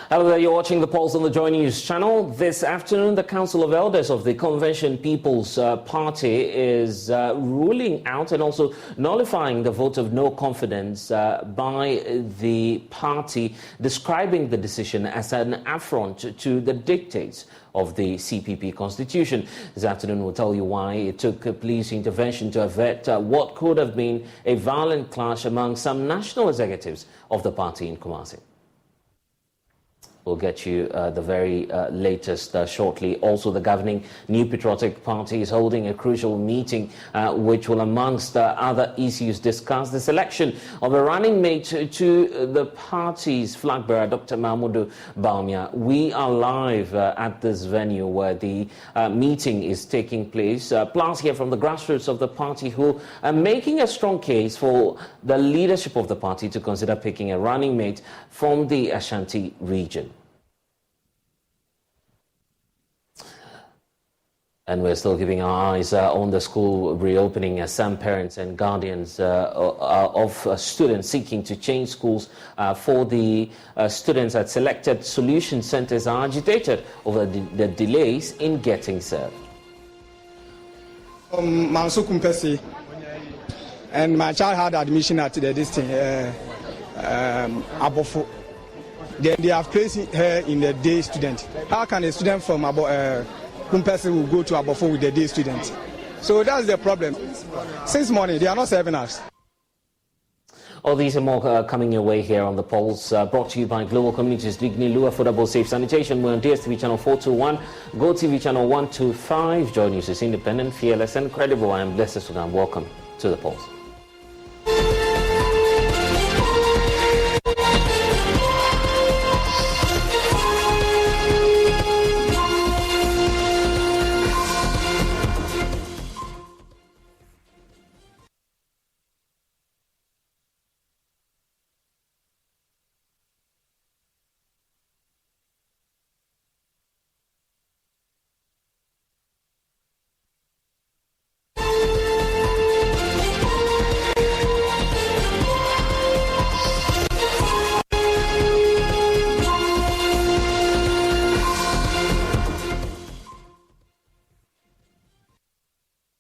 Hello there, you're watching The Pulse on the Joy News channel. This afternoon, the Council of Elders of the Convention People's Party is ruling out and also nullifying the vote of no confidence by the party, describing the decision as an affront to the dictates of the CPP constitution. This afternoon we'll tell you why it took police intervention to avert what could have been a violent clash among some national executives of the party in Kumasi. We'll get you the very latest shortly. Also, the governing New Patriotic Party is holding a crucial meeting which will, amongst other issues, discuss the selection of a running mate to the party's flag bearer, Dr. Mahmoud Bawumia. We are live at this venue where the meeting is taking place. Plus, here from the grassroots of the party who are making a strong case for the leadership of the party to consider picking a running mate from the Ashanti region. And we're still keeping our eyes on the school reopening as some parents and guardians of students seeking to change schools for the students at selected solution centers are agitated over the delays in getting served. Mansu Kumpesi, and my child had admission at this thing, Abofo. Then they have placed her in the day student. How can a student from Kumpesi will go to Abofo with the day student? So that's the problem. Since morning, they are not serving us. All these and more coming your way here on The Pulse, brought to you by Global Communities, Digni, Lua, Affordable Safe Sanitation. We're on DSTV channel 421, Go TV channel 125. Joy News is independent, fearless and credible. I am Blessed Sudan. Welcome to The Pulse.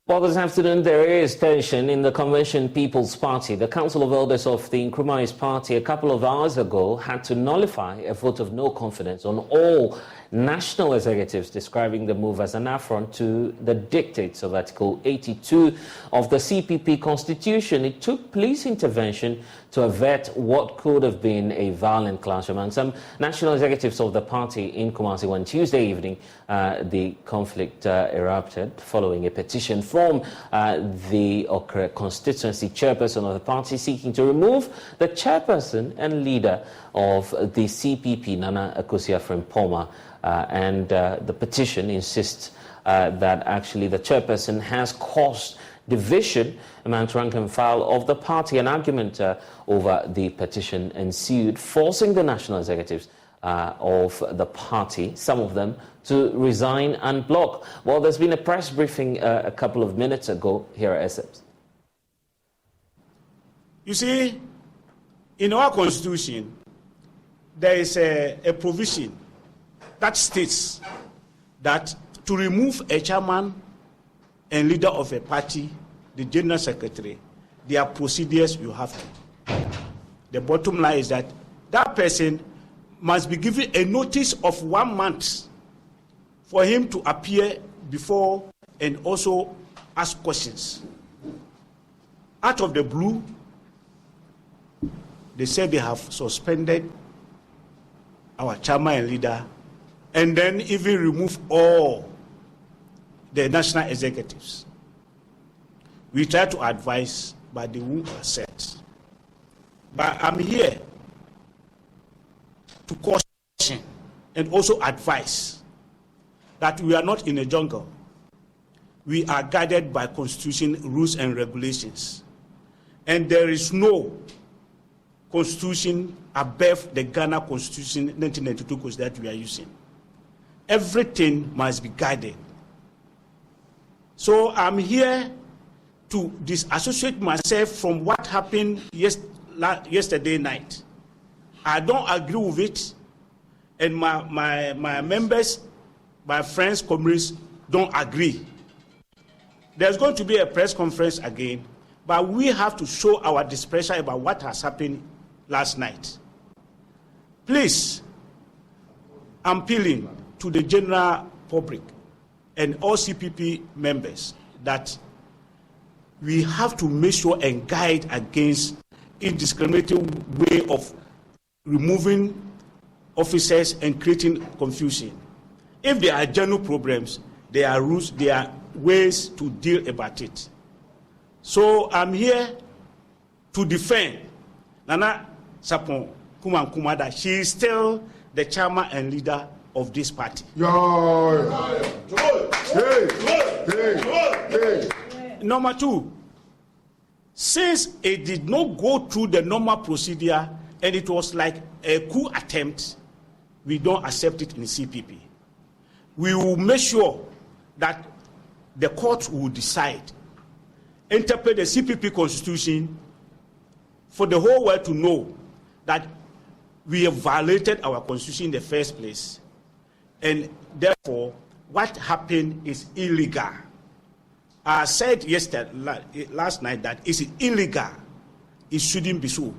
Well, this afternoon there is tension in the Convention People's Party. The Council of Elders of the Nkrumah's party a couple of hours ago had to nullify a vote of no confidence on all national executives, describing the move as an affront to the dictates of Article 82 of the CPP constitution. It took police intervention to avert what could have been a violent clash among some national executives of the party in Kumasi when Tuesday evening the conflict erupted following a petition from the Okra constituency chairperson of the party seeking to remove the chairperson and leader of the CPP, Nana Akosua-Frimpomaa. And the petition insists that actually the chairperson has caused division among rank and file of the party. An argument over the petition ensued, forcing the national executives of the party, some of them, to resign and block. Well, there's been a press briefing a couple of minutes ago here at SEPS. You see, in our constitution, there is a provision that states that to remove a chairman and leader of a party, the general secretary, there are procedures you have to. The bottom line is that that person must be given a notice of 1 month for him to appear before and also ask questions. Out of the blue, they said they have suspended our chairman and leader, and then even remove all the national executives. We try to advise, but they won't accept. But I'm here to caution and also advise that we are not in a jungle. We are guided by constitution, rules and regulations. And there is no constitution above the Ghana Constitution 1992 that we are using. Everything must be guided. So I'm here to disassociate myself from what happened yesterday night. I don't agree with it, and my members, my friends, comrades don't agree, there's going to be a press conference again, but we have to show our displeasure about what has happened last night. Please, I'm appealing to the general public and all CPP members that we have to make sure and guide against indiscriminate way of removing officers and creating confusion. If there are general problems, there are rules, there are ways to deal about it. So I'm here to defend Nana Sapon Kumankumada. She is still the chairman and leader of this party. Number two, since it did not go through the normal procedure and it was like a coup attempt, we don't accept it in CPP. We will make sure that the court will decide, interpret the CPP constitution for the whole world to know that we have violated our constitution in the first place. And therefore, what happened is illegal. I said last night that it's illegal. It shouldn't be so.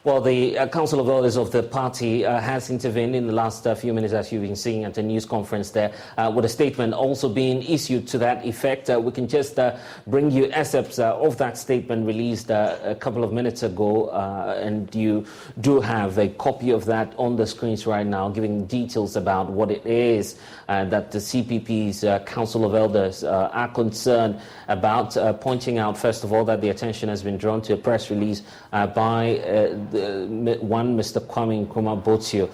Well, the Council of Elders of the party has intervened in the last few minutes, as you've been seeing at the news conference there, with a statement also being issued to that effect. We can just bring you excerpts of that statement released a couple of minutes ago, and you do have a copy of that on the screens right now, giving details about what it is that the CPP's Council of Elders are concerned about, pointing out, first of all, that the attention has been drawn to a press release by one Mr. Kwame Nkrumah Botio,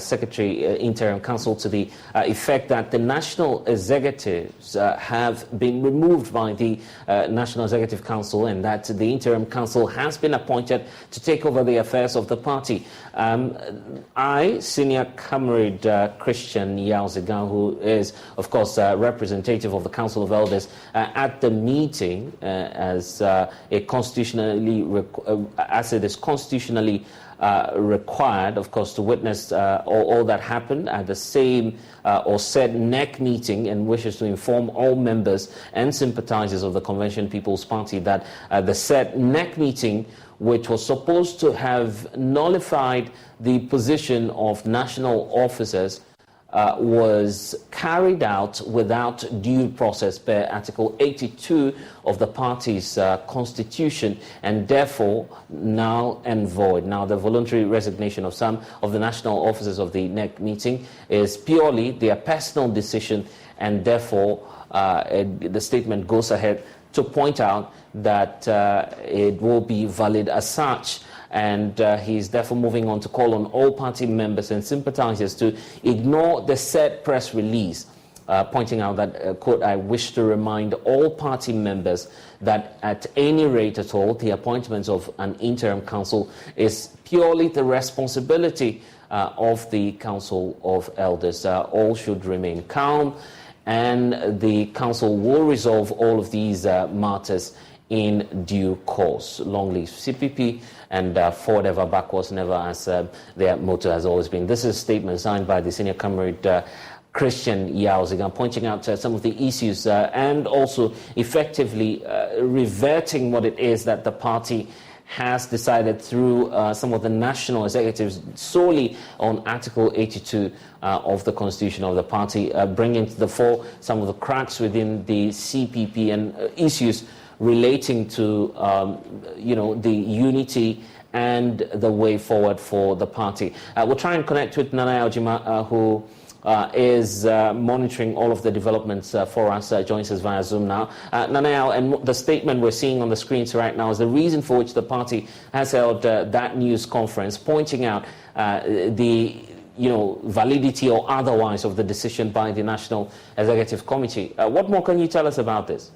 Secretary Interim Council, to the effect that the national executives have been removed by the National Executive Council, and that the Interim Council has been appointed to take over the affairs of the party. I, Senior Comrade Christian Yao Zigan, who is, of course, representative of the Council of Elders, at the meeting as it is constitutionally required, of course, to witness all that happened at the same or said NEC meeting, and wishes to inform all members and sympathizers of the Convention People's Party that the said NEC meeting, which was supposed to have nullified the position of national officers, was carried out without due process per Article 82 of the party's constitution, and therefore null and void. Now, the voluntary resignation of some of the national officers of the NEC meeting is purely their personal decision, and therefore the statement goes ahead to point out that it will be valid as such. And he's therefore moving on to call on all party members and sympathizers to ignore the said press release, pointing out that, quote, I wish to remind all party members that at any rate at all, the appointment of an interim council is purely the responsibility of the Council of Elders. All should remain calm, and the council will resolve all of these matters in due course. Long live CPP, and forward ever, backwards never, as their motto has always been. This is a statement signed by the Senior Comrade Christian Yao Zigan, pointing out some of the issues and also effectively reverting what it is that the party has decided through some of the national executives solely on Article 82 of the Constitution of the party, bringing to the fore some of the cracks within the CPP and issues relating to, the unity and the way forward for the party. We'll try and connect with Nana Aljima, who is monitoring all of the developments for us, joins us via Zoom now. Nana, and the statement we're seeing on the screens right now is the reason for which the party has held that news conference, pointing out the validity or otherwise of the decision by the National Executive Committee. What more can you tell us about this?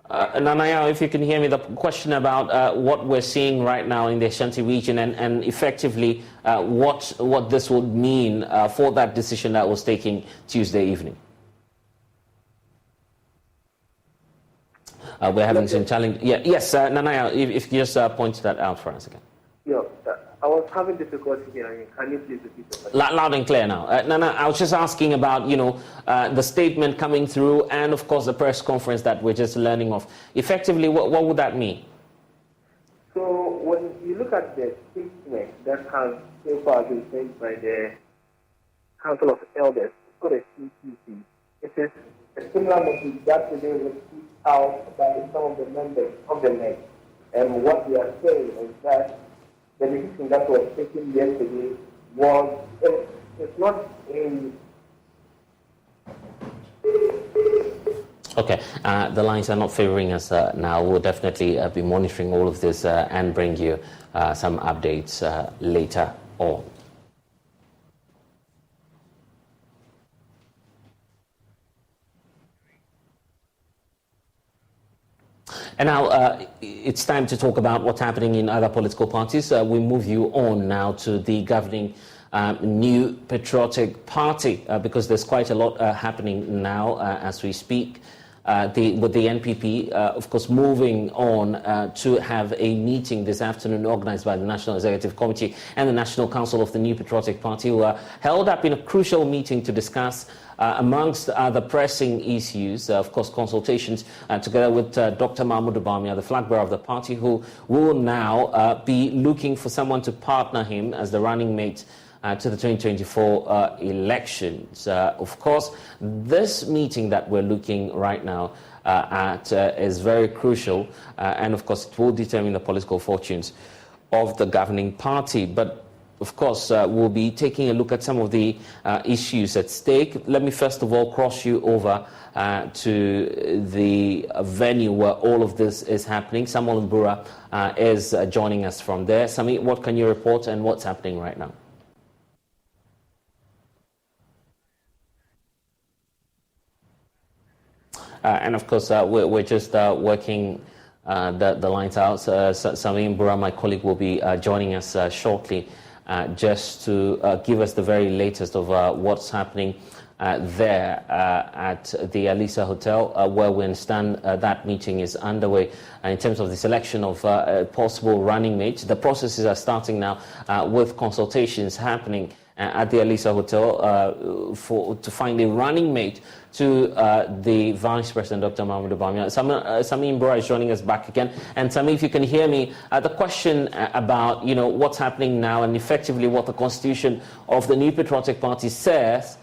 Nanaya, if you can hear me, the question about what we're seeing right now in the Ashanti region and effectively what this would mean for that decision that was taken Tuesday evening. We're having some challenge. Yeah, yes, Nanaya, if you just point that out for us again. Yeah, I was having difficulty hearing. Can you please repeat the question? Loud and clear now. Nana, I was just asking about, the statement coming through and, of course, the press conference that we're just learning of. Effectively, what would that mean? So when you look at the statement that has so far been sent by the Council of Elders, it's called a CCC. It is a similar message that today was put out by some of the members of the NEC. And what we are saying is that the decision that was taken yesterday was, it's not in. Okay, the lines are not favoring us now. We'll definitely be monitoring all of this and bring you some updates later on. And now it's time to talk about what's happening in other political parties. We move you on now to the governing New Patriotic Party because there's quite a lot happening now as we speak. With the NPP, of course, moving on to have a meeting this afternoon organized by the National Executive Committee and the National Council of the New Patriotic Party, who are held up in a crucial meeting to discuss amongst other pressing issues, of course, consultations together with Dr. Mahmoud Bawumia, the flag bearer of the party, who will now be looking for someone to partner him as the running mate to the 2024 elections. Of course, this meeting that we're looking right now at is very crucial, and of course, it will determine the political fortunes of the governing party. But of course, we'll be taking a look at some of the issues at stake. Let me first of all cross you over to the venue where all of this is happening. Samuel Mbura is joining us from there. Sami, what can you report and what's happening right now? And of course, we're just working the lines out. Sami Mbura, my colleague, will be joining us shortly just to give us the very latest of what's happening there at the Alisa Hotel, where we understand that meeting is underway. In terms of the selection of possible running mates, the processes are starting now with consultations happening at the Alisa Hotel to find a running mate to the Vice President, Dr. Mahmoud Bawumia. Sami Mbura is joining us back again. And Sami, if you can hear me, the question about what's happening now and effectively what the Constitution of the New Patriotic Party says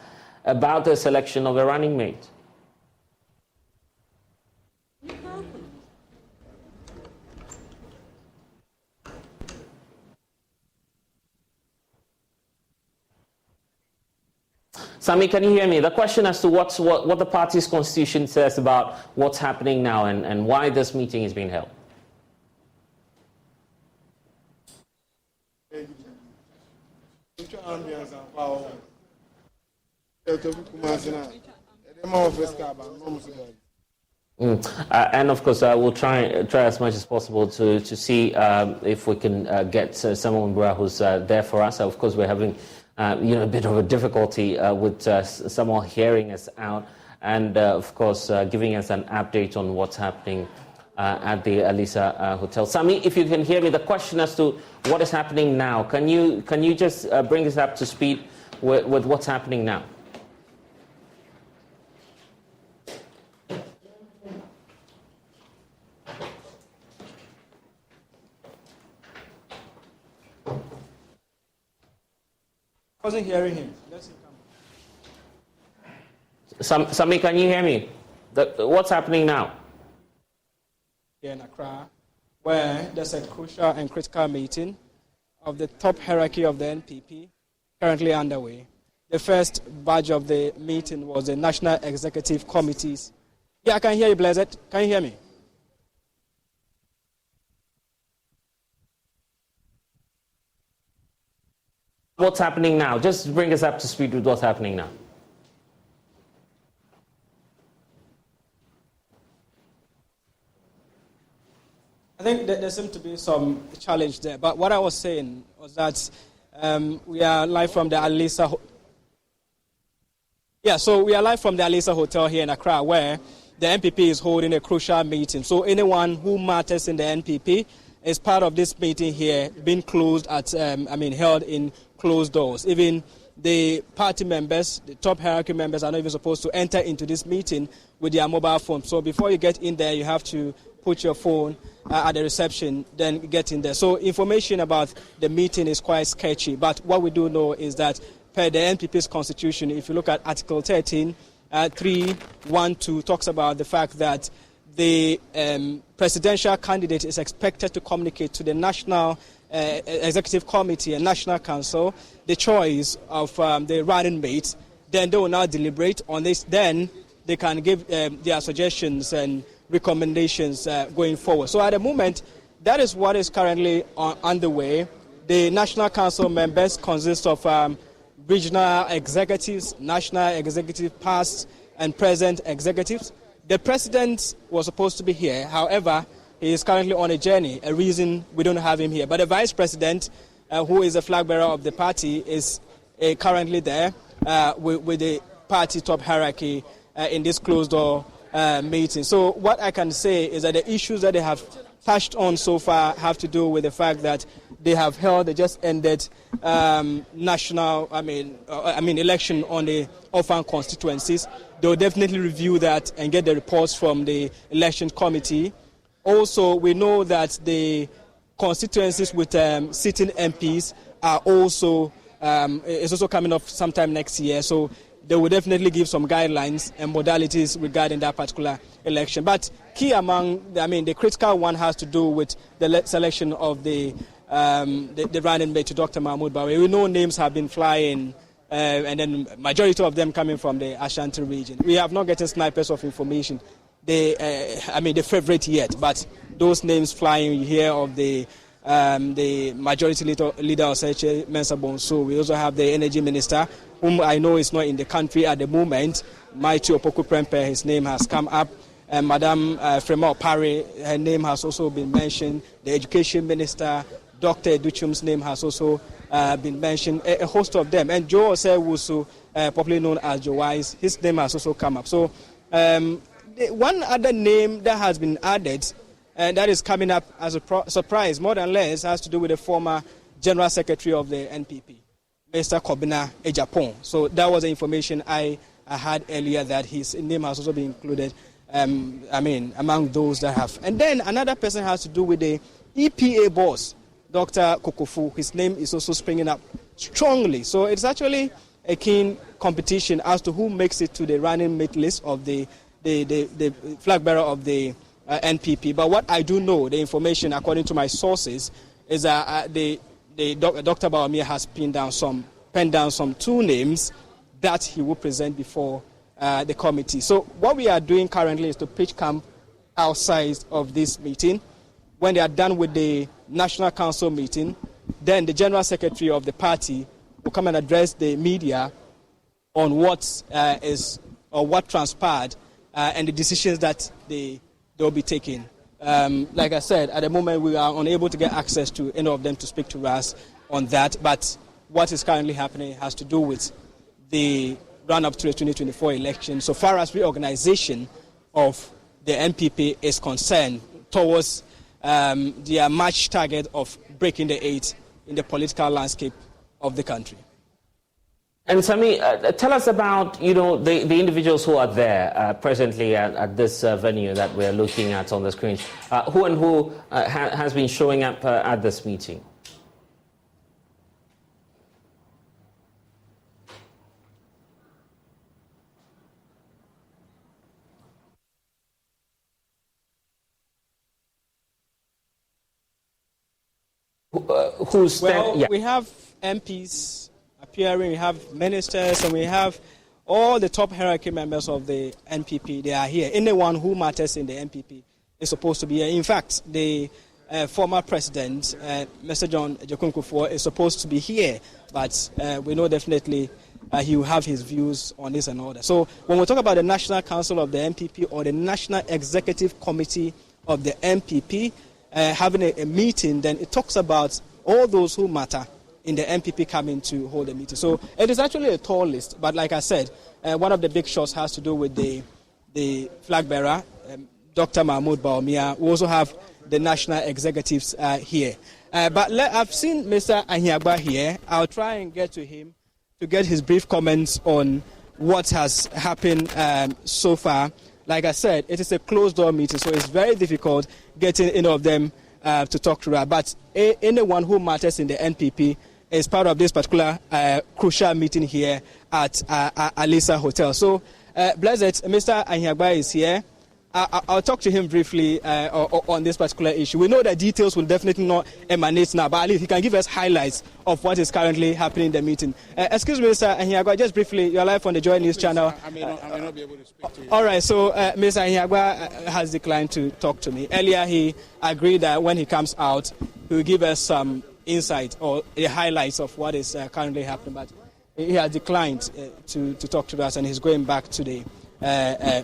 about the selection of a running mate. Sami, can you hear me? The question as to what the party's constitution says about what's happening now and why this meeting is being held. And of course, we'll try as much as possible to see if we can get someone who's there for us. Of course, we're having a bit of a difficulty with someone hearing us out and, of course, giving us an update on what's happening at the Alisa Hotel. Sami, if you can hear me, the question as to what is happening now, can you just bring us up to speed with what's happening now? I wasn't hearing him. Sami, can you hear me? What's happening now? Here in Accra, where there's a crucial and critical meeting of the top hierarchy of the NPP currently underway. The first badge of the meeting was the National Executive Committees. Yeah, I can hear you, Blessed. Can you hear me? What's happening now? Just bring us up to speed with what's happening now. think that there seems to be some challenge there. But what I was saying was that we are live from the Alisa. So we are live from the Alisa Hotel here in Accra, where the NPP is holding a crucial meeting. So anyone who matters in the NPP is part of this meeting here, being closed at, held in closed doors. Even the party members, the top hierarchy members, are not even supposed to enter into this meeting with their mobile phone. So before you get in there, you have to put your phone at the reception, then get in there. So information about the meeting is quite sketchy. But what we do know is that per the NPP's constitution, if you look at Article 13, 3.1.2 talks about the fact that the presidential candidate is expected to communicate to the National Executive Committee and National Council the choice of the running mate. Then they will now deliberate on this. Then they can give their suggestions and recommendations going forward. So at the moment, that is what is currently underway. The National Council members consist of regional executives, national executive past and present executives. The president was supposed to be here. However, he is currently on a journey, a reason we don't have him here. But the vice president, who is the flag bearer of the party, is currently there with the party top hierarchy in this closed door meeting. So what I can say is that the issues that they have touched on so far have to do with the fact that they have held the just ended national, election on the orphan constituencies. They will definitely review that and get the reports from the election committee. Also, we know that the constituencies with sitting MPs are also is also coming up sometime next year. So they will definitely give some guidelines and modalities regarding that particular election. But key among, the critical one has to do with the selection of the running mate to Dr. Mahmoud Bawumia. We know names have been flying, and then majority of them coming from the Ashanti region. We have not gotten snipers of information, the favorite yet, but those names flying here of the majority leader of Seche Mensa Bonsu. We also have the energy minister, whom I know is not in the country at the moment. Maiti Opoku Prempeh, his name has come up. Madame Frema Opare, her name has also been mentioned. The education minister, Dr. Educhum's name has also been mentioned. A host of them. And Joe Osei-Wusu, popularly known as Joe Wise, his name has also come up. So one other name that has been added, and that is coming up as a surprise, more than less, has to do with the former General Secretary of the NPP, Mr. Kobina Ejapong. So that was the information I had earlier, that his name has also been included, among those that have. And then another person has to do with the EPA boss, Dr. Kokofu. His name is also springing up strongly. So it's actually a keen competition as to who makes it to the running mate list of the flag bearer of the NPP. But what I do know, the information according to my sources, is that Dr. Bawumia has penned down some two names that he will present before the committee. So what we are doing currently is to pitch camp outside of this meeting. When they are done with the National Council meeting, then the General Secretary of the party will come and address the media on what transpired and the decisions that they will be taking. Like I said, at the moment we are unable to get access to any of them to speak to us on that, but what is currently happening has to do with the run-up to the 2024 election, so far as reorganization of the NPP is concerned, towards their March target of breaking the 8 in the political landscape of the country. And Sami, tell us about the individuals who are there presently at this venue that we're looking at on the screen. Who has been showing up at this meeting? We have MPs appearing, we have ministers, and we have all the top hierarchy members of the NPP. They are here. Anyone who matters in the NPP is supposed to be here. In fact, the former president, Mr. John Ejokun Kufuor, is supposed to be here, but we know definitely he will have his views on this and all that. So when we talk about the National Council of the NPP or the National Executive Committee of the NPP, having a meeting, then it talks about all those who matter in the NPP coming to hold a meeting. So it is actually a tall list, but like I said, one of the big shots has to do with the flag bearer, Dr. Mahmoud Bawumia. We also have the national executives here. But I've seen Mr. Ahiagbah here. I'll try and get to him to get his brief comments on what has happened so far. Like I said, it is a closed-door meeting, so it's very difficult getting any of them to talk to her. But anyone who matters in the NPP is part of this particular crucial meeting here at Alisa Hotel. So, Blessed, Mr. Ahiagbah is here. I'll talk to him briefly on this particular issue. We know the details will definitely not emanate now, but at least he can give us highlights of what is currently happening in the meeting. Excuse me, Mr. Ahiagbah, just briefly, you're live on the Joy News channel. I may not be able to speak to you. All right, so Mr. Ahiagbah has declined to talk to me. Earlier, he agreed that when he comes out, he will give us some insight or the highlights of what is currently happening, but he has declined to talk to us, and he's going back to the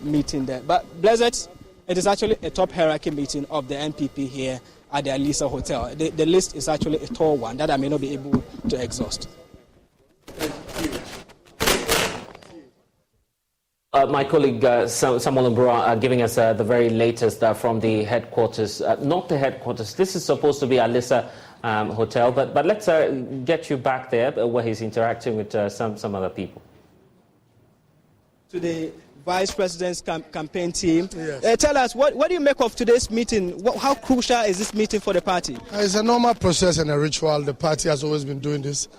meeting there. But Blessed, it is actually a top hierarchy meeting of the NPP here at the Alisa Hotel. The list is actually a tall one that I may not be able to exhaust. My colleague Samuel Mbura giving us the very latest from the headquarters. Not the headquarters. This is supposed to be Alisa Hotel, but let's get you back there where he's interacting with some other people. To the Vice President's campaign team. Yes. Tell us, what do you make of today's meeting? How crucial is this meeting for the party? It's a normal process and a ritual. The party has always been doing this,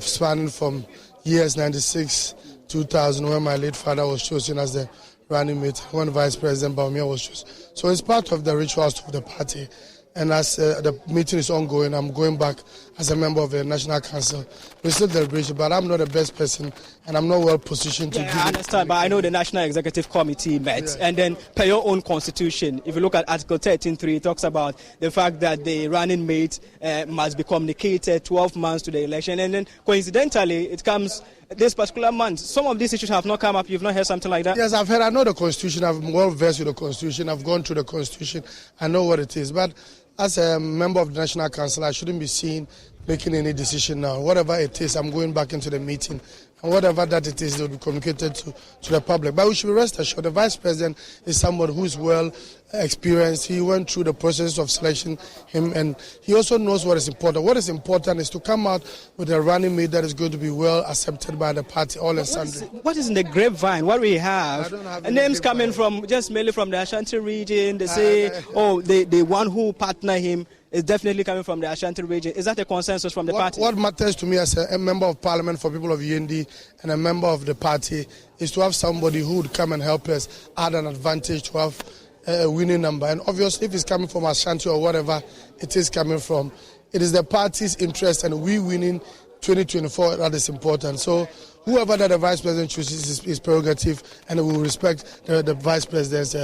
spanning from years 96, 2000, when my late father was chosen as the running mate, when Vice President Bawumia was chosen. So it's part of the rituals of the party. And as the meeting is ongoing, I'm going back as a member of the National Council. We're still deliberating, but I'm not the best person, and I'm not well positioned to give. I understand, but I know the National Executive Committee met, and then per your own constitution, if you look at Article 13.3, it talks about the fact that the running mate must be communicated 12 months to the election, and then coincidentally, it comes this particular month. Some of these issues have not come up. You've not heard something like that? Yes, I've heard. I know the Constitution. I'm well versed with the Constitution. I've gone through the Constitution. I know what it is, but as a member of the National Council, I shouldn't be seen making any decision now. Whatever it is, I'm going back into the meeting. And whatever that it is, it will be communicated to the public. But we should be rest assured, the Vice President is somebody who is well experienced. He went through the process of selection, and he also knows what is important. What is important is to come out with a running mate that is going to be well accepted by the party, all and sundry. What is in the grapevine? What we have? Names coming from just mainly from the Ashanti region. They say, the one who partner him is definitely coming from the Ashanti region. Is that a consensus from the party? What matters to me as a member of parliament for people of Yendi and a member of the party is to have somebody who would come and help us add an advantage to have a winning number. And obviously, if it's coming from Ashanti or whatever it is coming from, it is the party's interest, and we winning 2024 that is important. So whoever that the Vice President chooses is prerogative, and we will respect the Vice President's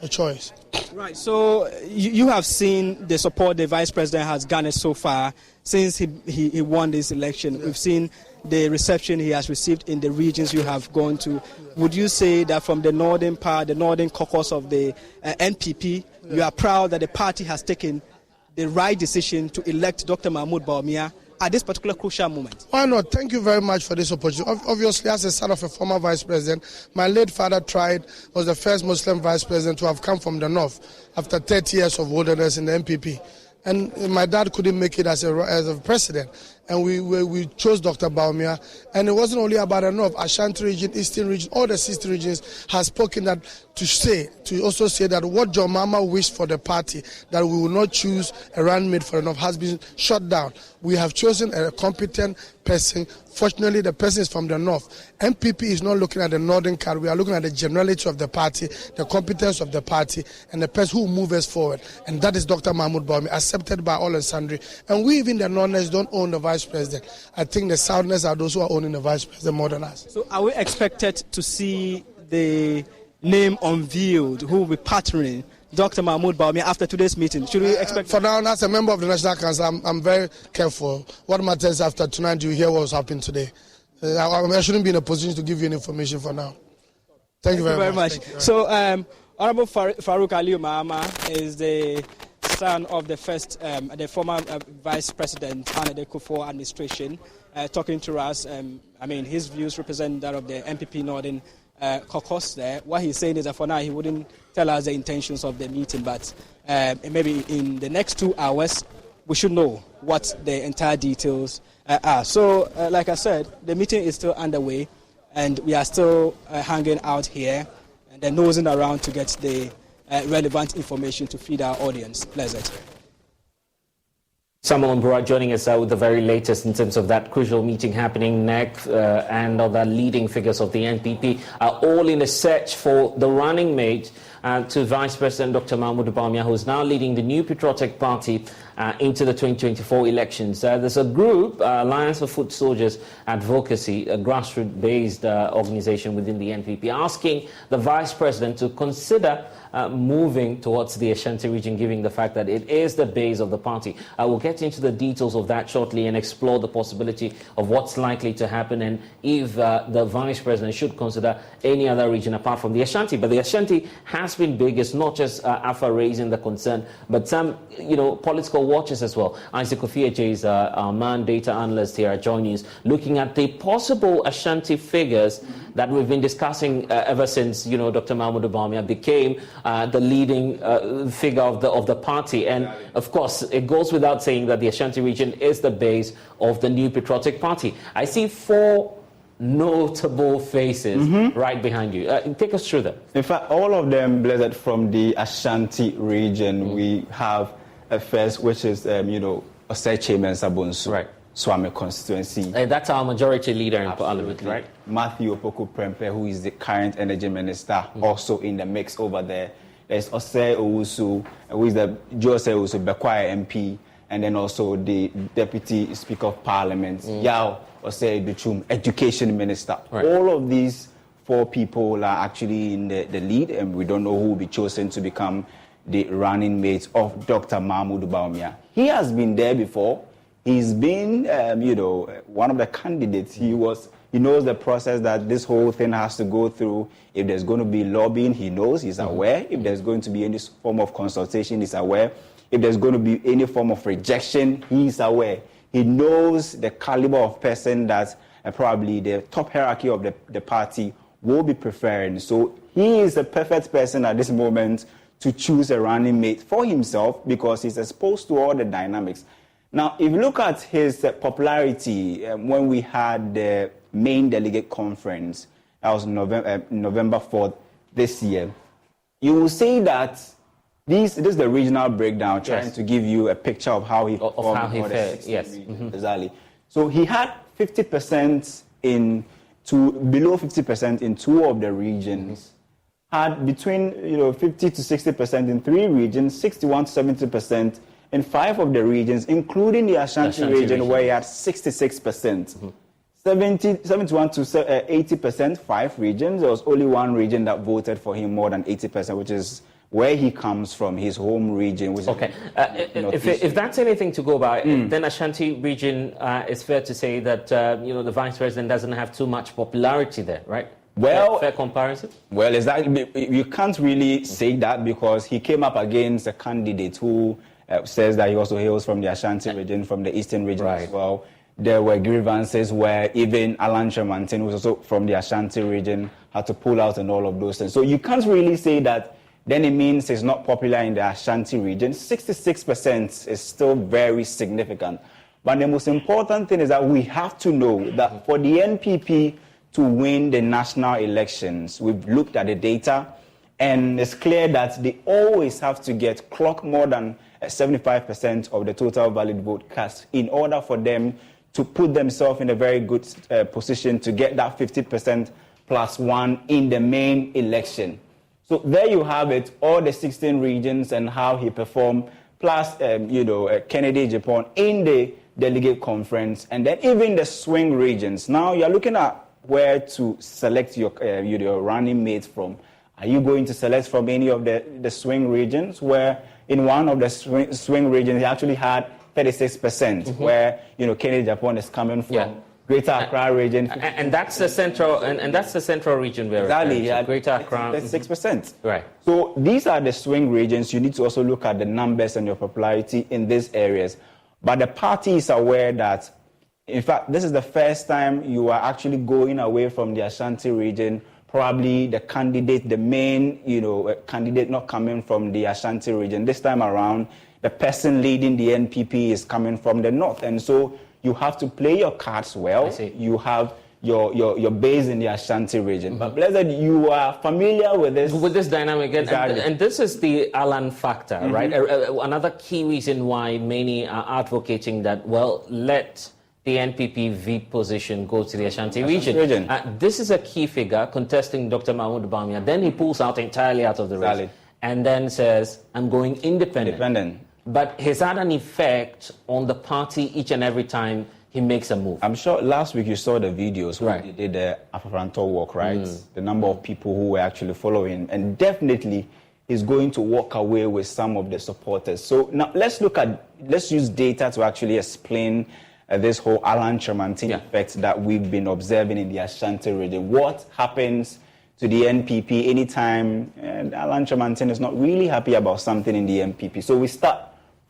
choice. Right, so you have seen the support the Vice President has garnered so far since he won this election. Yeah. We've seen the reception he has received in the regions you have gone to. Would you say that from the northern part, the northern caucus of the NPP, you are proud that the party has taken the right decision to elect Dr. Mahmoud Bawumia at this particular crucial moment? Why not? Thank you very much for this opportunity. Obviously, as a son of a former vice president, my late father was the first Muslim vice president to have come from the north after 30 years of wilderness in the NPP. And my dad couldn't make it as a president. And we chose Dr. Bawumia. And it wasn't only about the north, Ashanti region, eastern region, all the 60 regions have spoken that to also say that what John Mahama wished for the party, that we will not choose a running-mate for the north, has been shut down. We have chosen a competent person. Fortunately, the person is from the north. NPP is not looking at the northern card. We are looking at the generality of the party, the competence of the party, and the person who will move us forward. And that is Dr. Mahmoud Bawumia, accepted by all and sundry. And we, even the Northerners, don't own the vice president. I think the Southerners are those who are owning the vice president more than us. So are we expected to see the name unveiled who will be partnering Dr. Mahmoud Bawumia after today's meeting? Should we expect? For now, as a member of the National Council, I'm very careful. What matters after tonight, you hear what was happening today. I shouldn't be in a position to give you any information for now. Thank you very much. So, Honorable Farouk Aliyu Mahama is the son of the the former Vice President under the Kufuor administration, talking to us. His views represent that of the NPP Northern caucus there. What he's saying is that for now he wouldn't tell us the intentions of the meeting, but maybe in the next 2 hours we should know what the entire details are. So, like I said, the meeting is still underway, and we are still hanging out here and then nosing around to get the relevant information to feed our audience. Pleasant. Samuel Mbura joining us with the very latest in terms of that crucial meeting happening next, and other leading figures of the NPP are all in a search for the running mate to Vice President Dr. Mahmoud Bawumia, who is now leading the New Patriotic Party into the 2024 elections. There's a group, Alliance for Foot Soldiers Advocacy, a grassroots-based organization within the NPP, asking the Vice President to consider moving towards the Ashanti region, given the fact that it is the base of the party. We'll get into the details of that shortly and explore the possibility of what's likely to happen and if the Vice President should consider any other region apart from the Ashanti. But the Ashanti has been big. It's not just AFA raising the concern, but some, political watchers as well. Isaac Ofieje is our man data analyst here at Joy News, looking at the possible Ashanti figures that we've been discussing ever since, Dr. Mahmoud Bawumia became the leading figure of the party. And of course, it goes without saying that the Ashanti region is the base of the New Patriotic Party. I see 4 notable faces right behind you. Take us through them. In fact, all of them blessed from the Ashanti region. We have a first, which is, Osei Chairman Sabonsu. Right. Swami constituency. That's our majority leader in Parliament, right? Matthew Opoku Prempeh, who is the current energy minister, also in the mix over there. There's Osei Owusu, who is the Jose Owusu Bekwai MP, and then also the Deputy Speaker of Parliament, Yao Osei Duchum, Education Minister. Right. All of these 4 people are actually in the lead, and we don't know who will be chosen to become the running mate of Dr. Mahmoud Bawumia. He has been there before. He's been, one of the candidates. He knows the process that this whole thing has to go through. If there's going to be lobbying, he knows, he's aware. If there's going to be any form of consultation, he's aware. If there's going to be any form of rejection, he's aware. He knows the caliber of person that probably the top hierarchy of the party will be preferring. So he is the perfect person at this moment to choose a running mate for himself because he's exposed to all the dynamics. Now, if you look at his popularity when we had the main delegate conference, that was November 4th this year, you will see that this is the regional breakdown, trying to give you a picture of how he performed. Fared, yes. Exactly. So he had 50% below 50% in 2 of the regions, had between 50 to 60% in 3 regions, 61 to 70% in 5 of the regions, including the Ashanti region, where he had 66%. 71 to 80%, 5 regions. There was only 1 region that voted for him more than 80%, which is where he comes from, his home region. Which okay. If that's anything to go by, then Ashanti region, it's fair to say that, the Vice President doesn't have too much popularity there, right? Well, fair comparison? Well, exactly. You can't really say that because he came up against a candidate who says that he also hails from the Ashanti region, from the Eastern region as well. There were grievances where even Alan Tremantin, who's also from the Ashanti region, had to pull out and all of those things. So you can't really say that then it means he's not popular in the Ashanti region. 66% is still very significant. But the most important thing is that we have to know that for the NPP to win the national elections, we've looked at the data, and it's clear that they always have to clock more than 75% of the total valid vote cast in order for them to put themselves in a very good position to get that 50% plus 1 in the main election. So there you have it, all the 16 regions and how he performed, plus Kennedy Japan in the delegate conference, and then even the swing regions. Now you're looking at where to select your running mates from. Are you going to select from any of the swing regions, where in one of the swing regions he actually had 36%, where Kennedy Japan is coming from Greater Accra region. And that's the central, and that's the central region where exactly, yeah, Greater Accra. 6%. Right. So these are the swing regions. You need to also look at the numbers and your popularity in these areas. But the party is aware that, in fact, this is the first time you are actually going away from the Ashanti region. Probably the candidate, the main, candidate not coming from the Ashanti region. This time around, the person leading the NPP is coming from the north. And so you have to play your cards well. You have your base in the Ashanti region. But Blessed, you are familiar with this dynamic, and this is the Alan factor, right? Another key reason why many are advocating that, well, let the NPP VP position go to the Ashanti region. This is a key figure contesting Dr. Mahmoud Bawumia. Then he pulls out entirely out of the race and then says, I'm going independent. But has had an effect on the party each and every time he makes a move. I'm sure last week you saw the videos where they did the Afafranto walk, right? The number of people who were actually following. And definitely he's going to walk away with some of the supporters. So now let's use data to actually explain this whole Alan Kyerematen effect that we've been observing in the Ashanti region. What happens to the NPP anytime Alan Kyerematen is not really happy about something in the NPP? So we start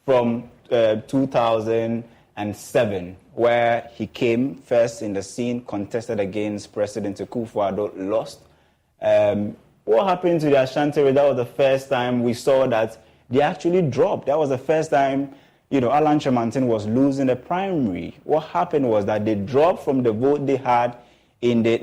from 2007, where he came first in the scene, contested against President Akufo-Addo, lost. What happened to the Ashanti region? That was the first time we saw that they actually dropped. That was the first time Alan Kyerematen was losing the primary. What happened was that they dropped from the vote they had in the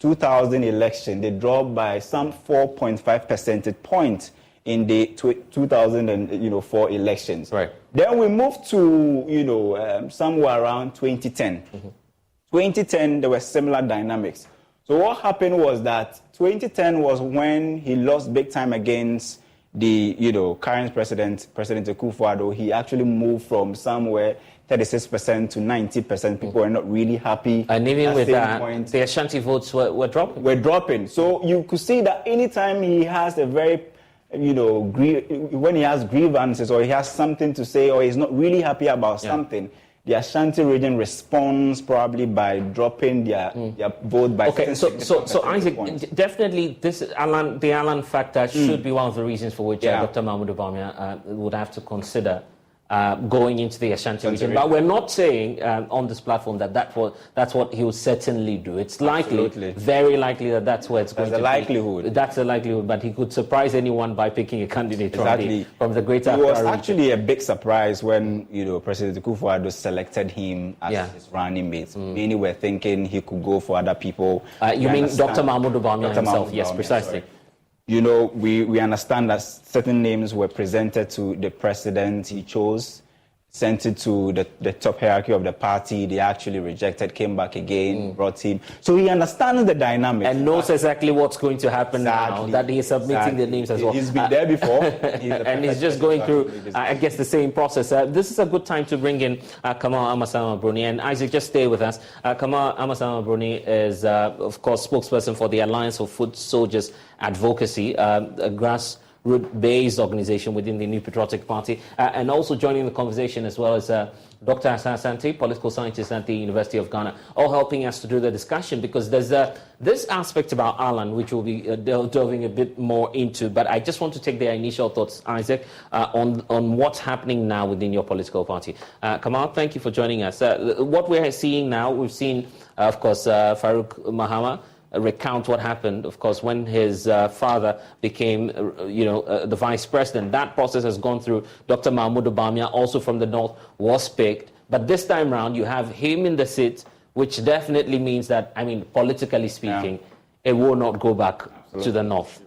2000 election. They dropped by some 4.5 percentage points in the 2004 elections. Right. Then we moved to, somewhere around 2010. 2010, there were similar dynamics. So what happened was that 2010 was when he lost big time against the, current President Akufo-Addo. He actually moved from somewhere 36% to 90%. People were not really happy. And even with that, the Ashanti votes were dropping. So you could see that anytime he has a very, when he has grievances or he has something to say or he's not really happy about something, the Ashanti region responds probably by dropping their vote by. Okay, so Isaac, definitely the Alan factor should be one of the reasons for which Dr. Mahmoud Bawumia would have to consider going into the Ashanti region. But we're not saying on this platform that's what he will certainly do. It's likely, very likely that's where it's going to be. That's the likelihood, but he could surprise anyone by picking a candidate from the Greater Accra region. It was actually a big surprise when President Akufo-Addo selected him as his running mate. Many were thinking he could go for other people. You mean Dr. Mahmoud Bawumia himself? Yes, precisely. We understand that certain names were presented to the president. He chose, sent it to the top hierarchy of the party. They actually rejected, came back again, brought him. So he understands the dynamics. And knows exactly what's going to happen now, that he's submitting the names as well. He's been there before. And he's just going through, I guess, the same process. This is a good time to bring in Kamal Amasama-Bruni. And Isaac, just stay with us. Kamal Amasama-Bruni is, of course, spokesperson for the Alliance of Foot Soldiers Advocacy, a grassroots-based organization within the New Patriotic Party, and also joining the conversation as well as Dr. Hassan Asante, political scientist at the University of Ghana, all helping us to do the discussion, because there's this aspect about Alan, which we'll be delving a bit more into. But I just want to take their initial thoughts, Isaac, on what's happening now within your political party. Kamal, thank you for joining us. What we're seeing now, we've seen, of course, Farouk Mahama recount what happened, of course, when his father became, the vice president. That process has gone through. Dr. Mahmoud Bawumia, also from the north, was picked. But this time round, you have him in the seat, which definitely means that, politically speaking, it will not go back to the north.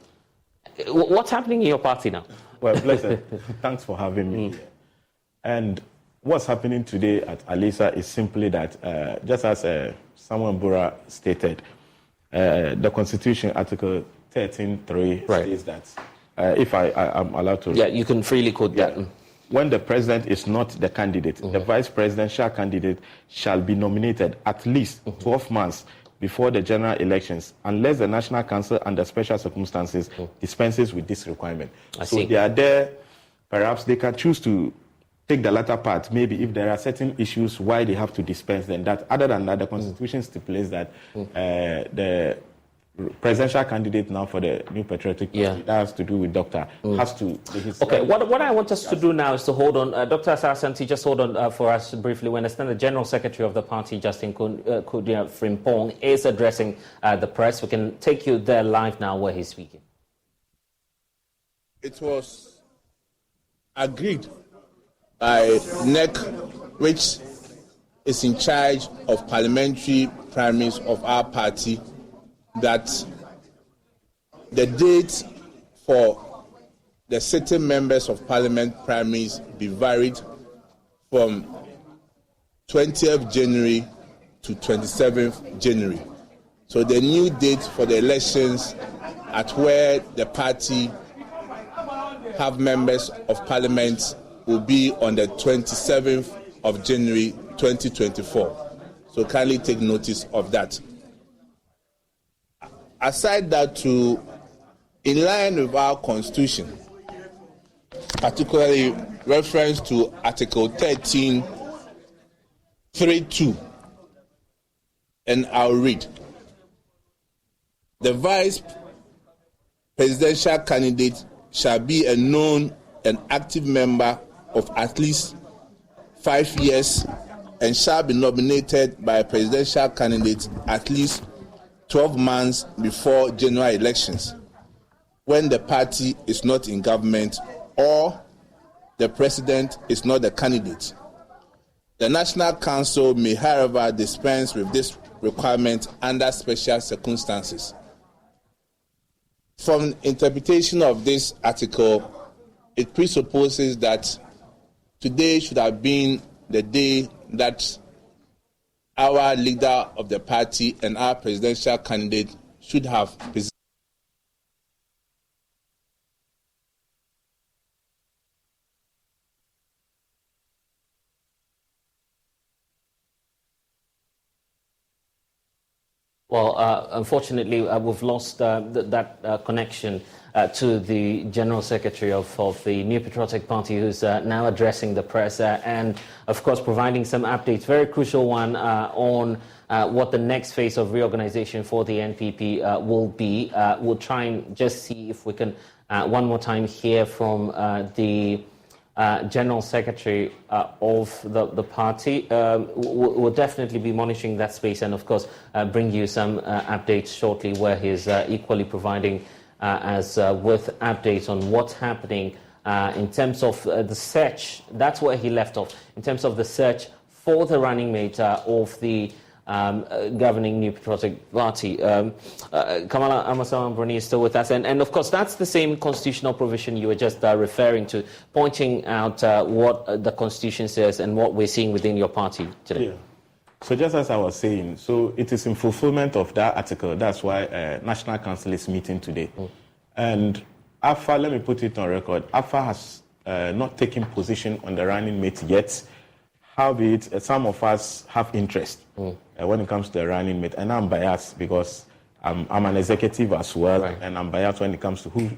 What's happening in your party now? Well, Blessed, thanks for having me here. And what's happening today at Alisa is simply that, just as Samuel Bura stated, the Constitution, Article 13.3 states that, if I am allowed to... Yeah, you can freely quote that. When the president is not the candidate, the vice presidential candidate shall be nominated at least 12 months before the general elections, unless the National Council, under special circumstances, dispenses with this requirement. So they are there. Perhaps they can choose to take the latter part, maybe if there are certain issues why they have to dispense, then that. Other than that, the Constitution stipulates that the presidential candidate now for the New Patriotic Party, that has to do with Doctor, has to... Okay, what I want us to do now is to hold on. Dr. Asah-Asante, just hold on for us briefly. We understand the General Secretary of the party, Justin Kodia Frimpong, is addressing the press. We can take you there live now where he's speaking. It was agreed by NEC, which is in charge of parliamentary primaries of our party, that the date for the sitting members of parliament primaries be varied from 20th January to 27th January. So the new date for the elections at where the party have members of parliament will be on the 27th of January 2024. So kindly take notice of that. Aside that, in line with our constitution, particularly reference to Article 13(3)(2), and I'll read. The vice presidential candidate shall be a known and active member of at least 5 years and shall be nominated by a presidential candidate at least 12 months before general elections, when the party is not in government or the president is not the candidate. The National Council may, however, dispense with this requirement under special circumstances. From interpretation of this article, it presupposes that today should have been the day that our leader of the party and our presidential candidate should have presented. Well, unfortunately, we've lost that connection to the General Secretary of the New Patriotic Party, who's now addressing the press and, of course, providing some updates. Very crucial one on what the next phase of reorganization for the NPP will be. We'll try and just see if we can one more time hear from the General Secretary of the party. We'll definitely be monitoring that space and, of course, bring you some updates shortly where he's equally providing with updates on what's happening in terms of the search. That's where he left off, in terms of the search for the running mate of the governing New Patriotic Party. Kamala Amansaman-Boni is still with us. And of course, that's the same constitutional provision you were just referring to, pointing out what the Constitution says and what we're seeing within your party today. Yeah. So just as I was saying, so it is in fulfillment of that article. That's why National Council is meeting today. And AFA, let me put it on record, AFA has not taken position on the running mate yet. Howbeit, some of us have interest when it comes to the running mate. And I'm biased because I'm an executive as well, right. And I'm biased when it comes to who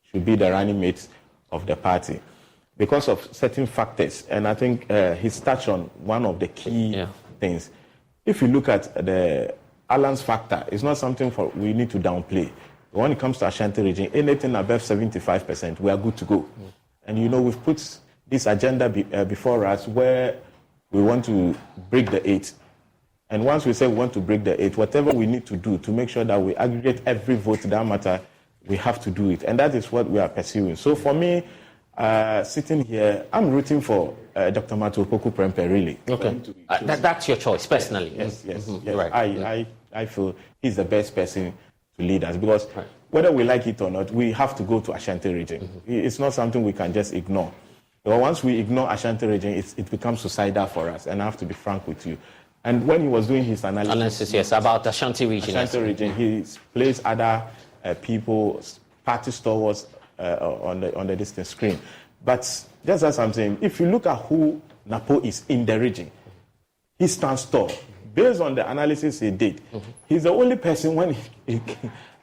should be the running mate of the party because of certain factors. And I think he's touched on one of the key things. If you look at the Alliance factor, it's not something we need to downplay. When it comes to Ashanti region, anything above 75%, we are good to go. And you know, we've put this agenda before us where we want to break the 8. And once we say we want to break the 8, whatever we need to do to make sure that we aggregate every vote that matter, we have to do it. And that is what we are pursuing. So for me, sitting here, I'm rooting for Dr. Matu Opoku-Prempeh, really. Okay. That's your choice, personally. Yes. Right. I feel he's the best person to lead us because whether we like it or not, we have to go to Ashanti region. It's not something we can just ignore. But once we ignore Ashanti region, it becomes suicidal for us. And I have to be frank with you. And when he was doing his analysis, yes, about Ashanti region, he placed other people, party stalwarts on the distant screen. But just as I'm saying, if you look at who Napo is in the region, he stands tall. Based on the analysis he did, he's the only person when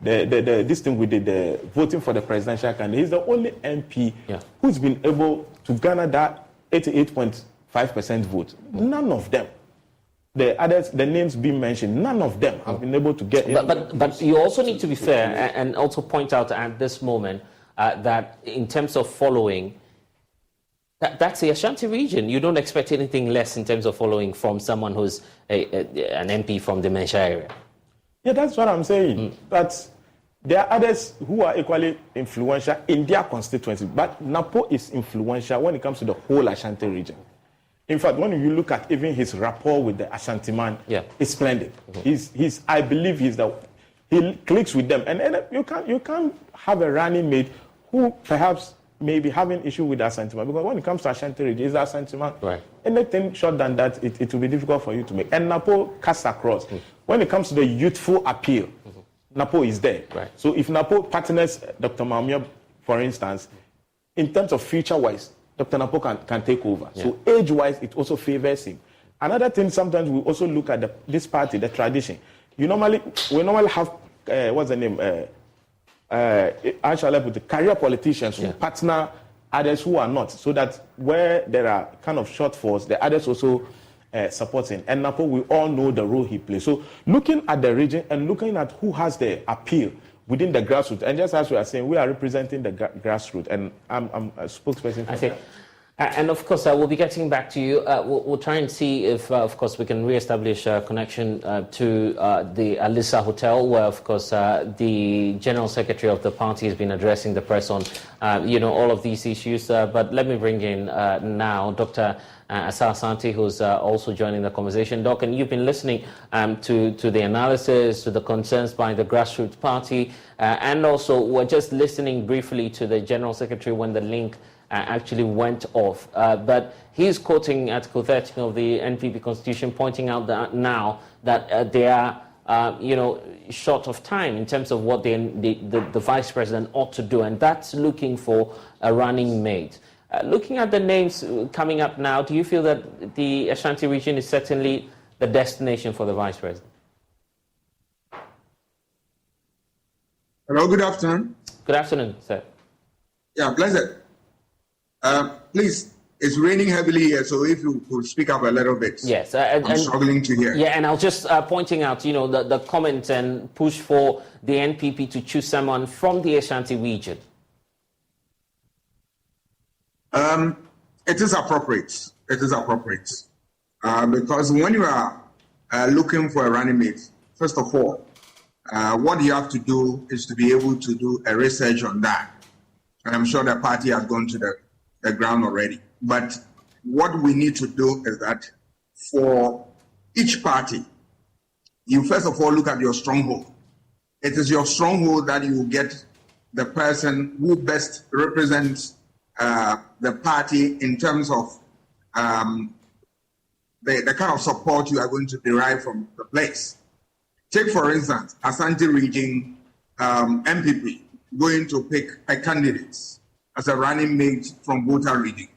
this thing we did, the voting for the presidential candidate, he's the only MP who's been able to garner that 88.5% vote. None of them. The others, the names being mentioned, none of them have been able to get in. But you also need to be fair and also point out at this moment that in terms of following, that's the Ashanti region. You don't expect anything less in terms of following from someone who's an MP from the Mensah area. Yeah, that's what I'm saying. That there are others who are equally influential in their constituency, but Napo is influential when it comes to the whole Ashanti region. In fact, when you look at even his rapport with the Ashanti man, it's splendid. I believe he clicks with them, and you can't have a running mate who perhaps may be having issue with the Ashanti man, because when it comes to Ashanti region, it's the Ashanti man. Right. Anything short than that, it will be difficult for you to make. And Napo cuts across. When it comes to the youthful appeal, Napo is there. Right. So if Napo partners Dr. Mawumia, for instance, in terms of future-wise, Dr. Napo can take over. Yeah. So age-wise, it also favors him. Another thing, sometimes we also look at this party, the tradition. We normally have, what's the name? Actually, with the career politicians who partner others who are not, so that where there are kind of shortfalls, the others also supporting. And Napo, we all know the role he plays. So looking at the region and looking at who has the appeal within the grassroots, and just as we are saying, we are representing the grassroots, and I'm a spokesperson for that. And of course, we'll be getting back to you. We'll try and see if, of course, we can re-establish a connection to the Alisa Hotel, where, of course, the General Secretary of the party has been addressing the press on, all of these issues. But let me bring in now Dr. Asa Asante, who's also joining the conversation. Doc, and you've been listening to the analysis, to the concerns by the grassroots party, and also we're just listening briefly to the General Secretary when the link actually went off. But he's quoting Article 13 of the NPP Constitution, pointing out that now that they are, short of time in terms of what the Vice President ought to do, and that's looking for a running mate. Looking at the names coming up now, do you feel that the Ashanti region is certainly the destination for the Vice President? Hello, good afternoon. Good afternoon, sir. Yeah, pleasure. Please, it's raining heavily here, so if you could speak up a little bit. Yes. I'm struggling to hear. Yeah, and I'll just pointing out, the comment and push for the NPP to choose someone from the Ashanti region. It is appropriate. It is appropriate. Because when you are looking for a running mate, first of all, what you have to do is to be able to do a research on that. And I'm sure the party has gone to the ground already. But what we need to do is that for each party, you first of all look at your stronghold. It is your stronghold that you get the person who best represents the party in terms of the kind of support you are going to derive from the place. Take, for instance, Ashanti region MPP going to pick a candidate as a running mate from Volta region.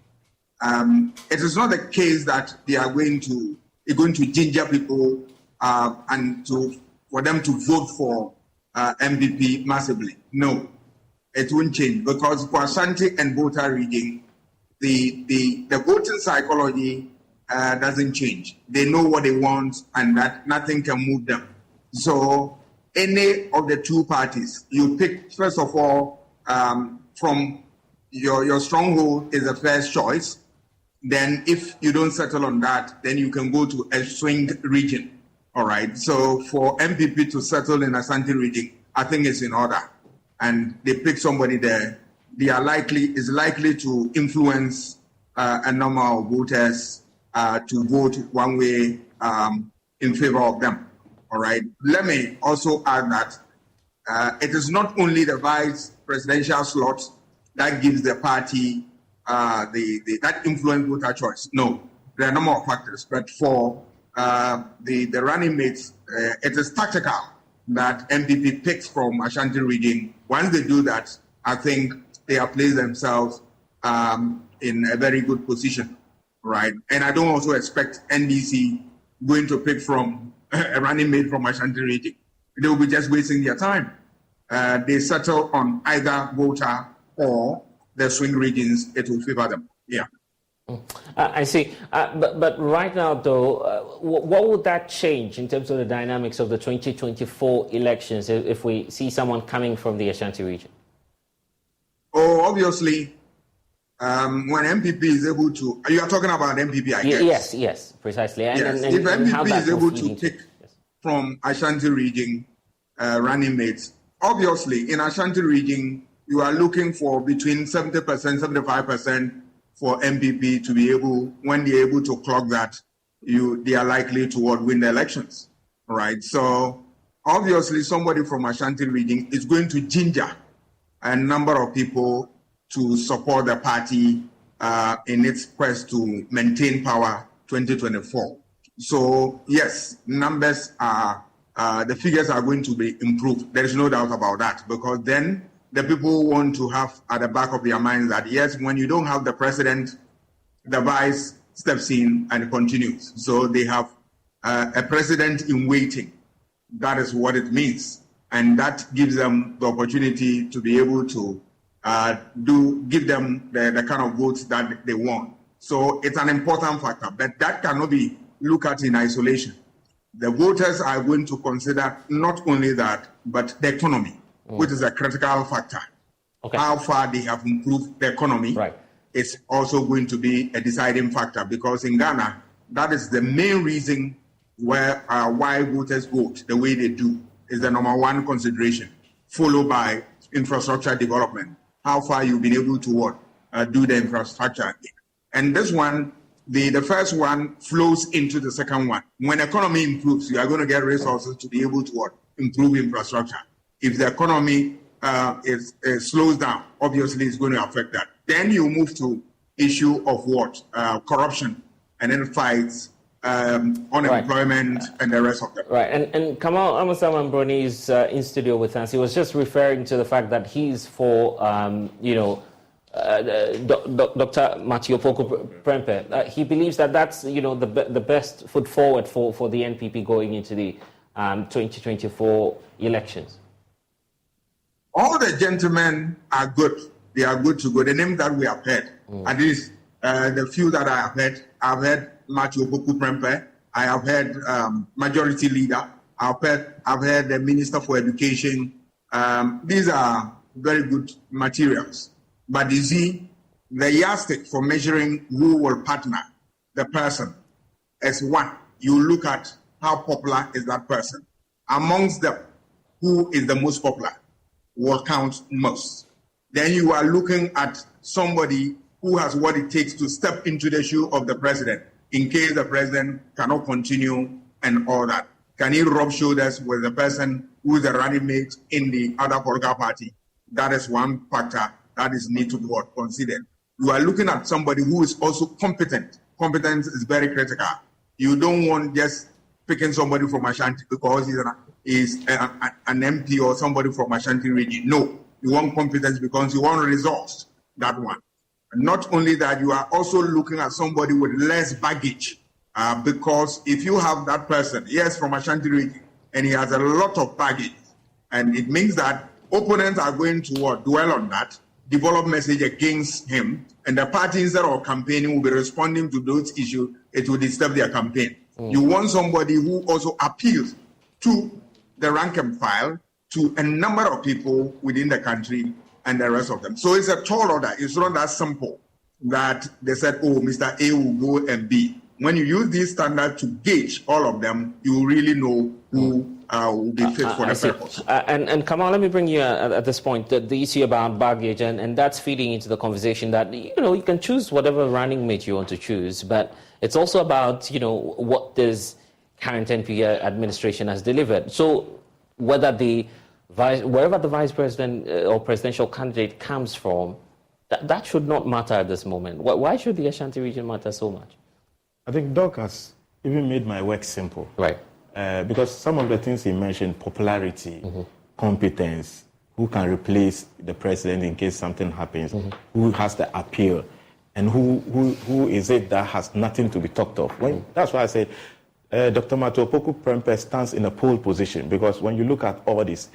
It is not the case that they are going to ginger people and for them to vote for MPP massively. No, it won't change, because for Ashanti and Volta region, the voting psychology doesn't change. They know what they want, and that nothing can move them. So any of the two parties, you pick, first of all, from your stronghold is the first choice. Then if you don't settle on that, then you can go to a swing region. All right. So for MPP to settle in Ashanti region, I think it's in order. And they pick somebody there. They are likely to influence a number of voters to vote one way in favor of them. All right. Let me also add that it is not only the vice presidential slot that gives the party that influence voter choice. No, there are a number of factors. But for the running mates, it is tactical that MPP picks from Ashanti region. Once they do that, I think they have placed themselves in a very good position, right? And I don't also expect NDC going to pick from a running mate from Ashanti region. They will be just wasting their time. They settle on either Volta or the swing regions. It will favor them. Yeah. I see. But right now, though, what would that change in terms of the dynamics of the 2024 elections if we see someone coming from the Ashanti region? Oh, obviously, when MPP is able to... You are talking about MPP, I guess. Yes, precisely. Yes. If MPP is able to pick from Ashanti region running mates, obviously, in Ashanti region, you are looking for between 70%, 75% for MPP to be able, when they're able to clock that, they are likely to win the elections, right? So obviously somebody from Ashanti region is going to ginger a number of people to support the party in its quest to maintain power 2024. So yes, numbers are, the figures are going to be improved. There is no doubt about that, because then the people want to have at the back of their minds that, yes, when you don't have the president, the vice steps in and continues. So they have a president in waiting. That is what it means. And that gives them the opportunity to be able to give them the kind of votes that they want. So it's an important factor, but that cannot be looked at in isolation. The voters are going to consider not only that, but the economy, which is a critical factor. Okay. How far they have improved the economy is also going to be a deciding factor, because in Ghana, that is the main reason why voters vote the way they do, is the number one consideration, followed by infrastructure development. How far you've been able to do the infrastructure. And this one, the first one flows into the second one. When economy improves, you are going to get resources to be able to improve infrastructure. If the economy slows down, obviously it's going to affect that. Then you move to issue of corruption, and then fights, unemployment, and the rest of them. Right, and Kamal Amasaman Brony is in studio with us. He was just referring to the fact that he's for, Dr. Matthew Opoku Prempeh. He believes that that's, the best foot forward for the NPP going into the 2024 elections. All the gentlemen are good. They are good to go. The names that we have heard, at least the few that I have heard, I've heard Matthew Opoku Prempeh. I have heard Majority Leader. I've heard the Minister for Education. These are very good materials. But you see, the yardstick for measuring who will partner the person is one. You look at how popular is that person. Amongst them, who is the most popular will count most. Then you are looking at somebody who has what it takes to step into the shoe of the president in case the president cannot continue and all that. Can he rub shoulders with the person who is a running mate in the other political party? That is one factor that is need to be considered. You are looking at somebody who is also competent. Competence is very critical. You don't want just picking somebody from Ashanti because he's an MP or somebody from Ashanti region. No, you want competence because you want resource, that one. And not only that, you are also looking at somebody with less baggage because if you have that person, yes, from Ashanti region, and he has a lot of baggage, and it means that opponents are going to dwell on that, develop message against him, and the party, instead of campaigning, will be responding to those issues. It will disturb their campaign. You want somebody who also appeals to the rank and file, to a number of people within the country and the rest of them. So it's a tall order. It's not that simple that they said, oh, Mr. A will go and B. When you use this standard to gauge all of them, you really know who will be fit for the purpose. And Kamal, let me bring you at this point, the issue about baggage, and that's feeding into the conversation that, you can choose whatever running mate you want to choose, but it's also about, what this current NPP administration has delivered. So wherever the vice president or presidential candidate comes from, that should not matter at this moment. Why should the Ashanti region matter so much? I think Doc has even made my work simple. Right. Because some of the things he mentioned, popularity, competence, who can replace the president in case something happens, who has the appeal, and who is it that has nothing to be talked of. That's why I said Dr. Matthew Opoku Prempeh stands in a pole position, because when you look at all this,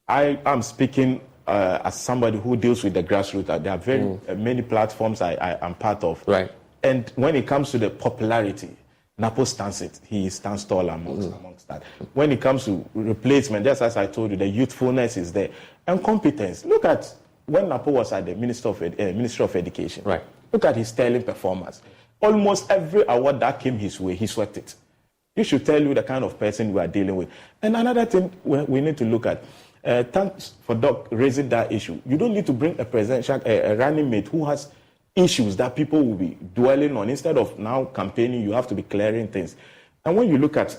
I am speaking as somebody who deals with the grassroots. There are very many platforms I am part of. Right. And when it comes to the popularity, Napo stands it. He stands tall amongst that. When it comes to replacement, just as I told you, the youthfulness is there. And competence. Look at when Napo was at the Ministry of Education. Right. Look at his sterling performance. Almost every award that came his way, he swept it. He should tell you the kind of person we are dealing with. And another thing we need to look at, thanks for Doc raising that issue. You don't need to bring a running mate who has issues that people will be dwelling on. Instead of now campaigning, you have to be clearing things. And when you look at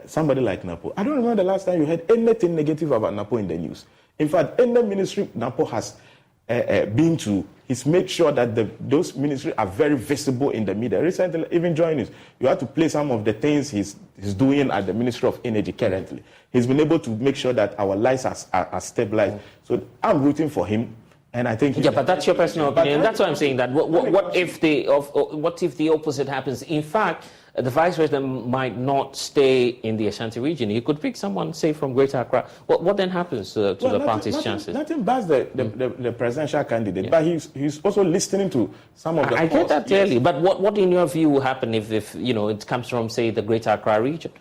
somebody like Napo, I don't remember the last time you heard anything negative about Napo in the news. In fact, any ministry Napo has been to, he's made sure that those ministries are very visible in the media. Recently, even joining us, you have to play some of the things he's doing at the Ministry of Energy currently. He's been able to make sure that our lives are stabilized. So I'm rooting for him. And I think but that's your personal opinion. That's why I'm saying that. What if the opposite happens? In fact, the vice president might not stay in the Ashanti region. He could pick someone, say, from Greater Accra. What then happens to the party's chances? Nothing bad the presidential candidate, but he's also listening to some of the. I get that clearly, but what in your view will happen if it comes from, say, the Greater Accra region?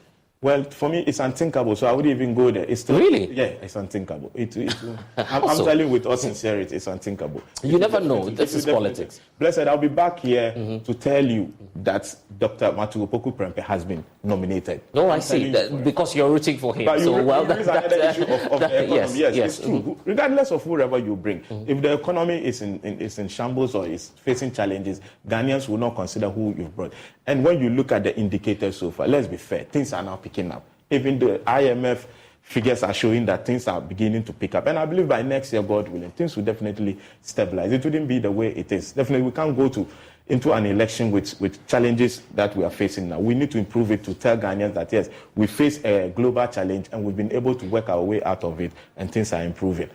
Well, for me, it's unthinkable, so I wouldn't even go there. It's still, really? Yeah, it's unthinkable. I'm telling you with all sincerity, it's unthinkable. You never know. This is politics. Blessed, I'll be back here to tell you that Dr. Matu Opoku Prempeh has been nominated. No, I see. Because you're rooting for him. But so, another issue of the economy. Yes, it's true. Mm-hmm. Regardless of whoever you bring, if the economy is in shambles or is facing challenges, Ghanaians will not consider who you've brought. And when you look at the indicators so far, let's be fair, things are now picking up. Even the IMF figures are showing that things are beginning to pick up. And I believe by next year, God willing, things will definitely stabilize. It wouldn't be the way it is. Definitely, we can't go into an election with challenges that we are facing now. We need to improve it to tell Ghanaians that, yes, we face a global challenge and we've been able to work our way out of it and things are improving.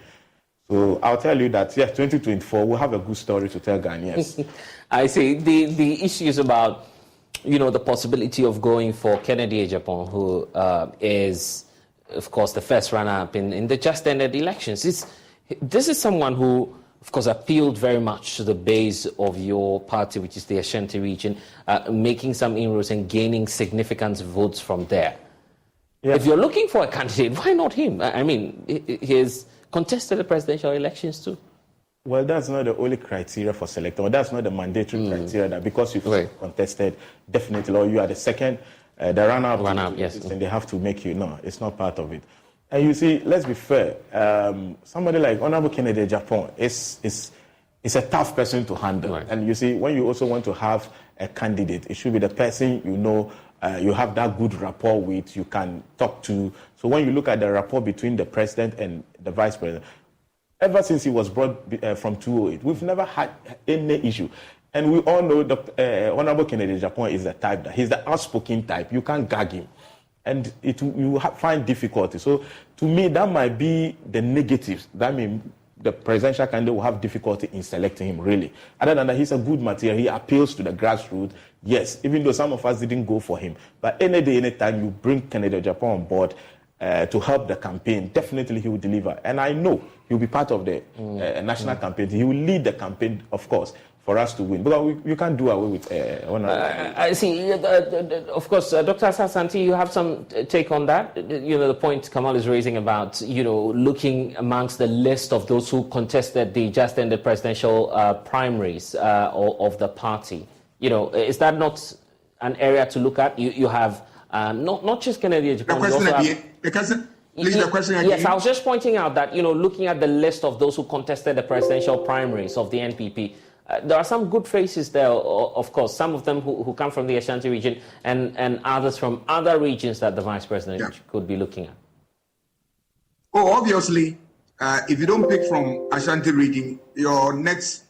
So I'll tell you that, yes, 2024, we'll have a good story to tell Ghanaians. I see. The issue is about the possibility of going for Kennedy Agyapong, who is, of course, the first runner-up in the just-ended elections. This is someone who, of course, appealed very much to the base of your party, which is the Ashanti region, making some inroads and gaining significant votes from there. Yeah. If you're looking for a candidate, why not him? I mean, he has contested the presidential elections too. Well, that's not the only criteria for selecting. That's not the mandatory criteria that because you've contested, definitely, or you are the second, the runner-up, yes. And they have to make you. No, it's not part of it. And you see, let's be fair. Somebody like Honorable Kennedy Agyapong is a tough person to handle. Right. And you see, when you also want to have a candidate, it should be the person you have that good rapport with, you can talk to. So when you look at the rapport between the president and the vice president, ever since he was brought from 208, we've never had any issue. And we all know Honorable Kennedy Agyapong is the type that he's the outspoken type. You can't gag him. And you find difficulty. So to me, that might be the negatives. That means the presidential candidate will have difficulty in selecting him, really. Other than that, he's a good material. He appeals to the grassroots. Yes, even though some of us didn't go for him. But any day, anytime you bring Kennedy Agyapong on board, to help the campaign, definitely he will deliver. And I know he'll be part of the national campaign. He will lead the campaign, of course, for us to win. Because you can't do away with I see. Of course, Dr. Asante, you have some take on that. The point Kamal is raising about, looking amongst the list of those who contested the just-ended presidential primaries of the party. Is that not an area to look at? You have not just Kennedy Agyapong. The question again. Yes, I was just pointing out that, looking at the list of those who contested the presidential primaries of the NPP, there are some good faces there, of course, some of them who come from the Ashanti region and others from other regions that the vice president could be looking at. Oh, obviously, if you don't pick from Ashanti region, your next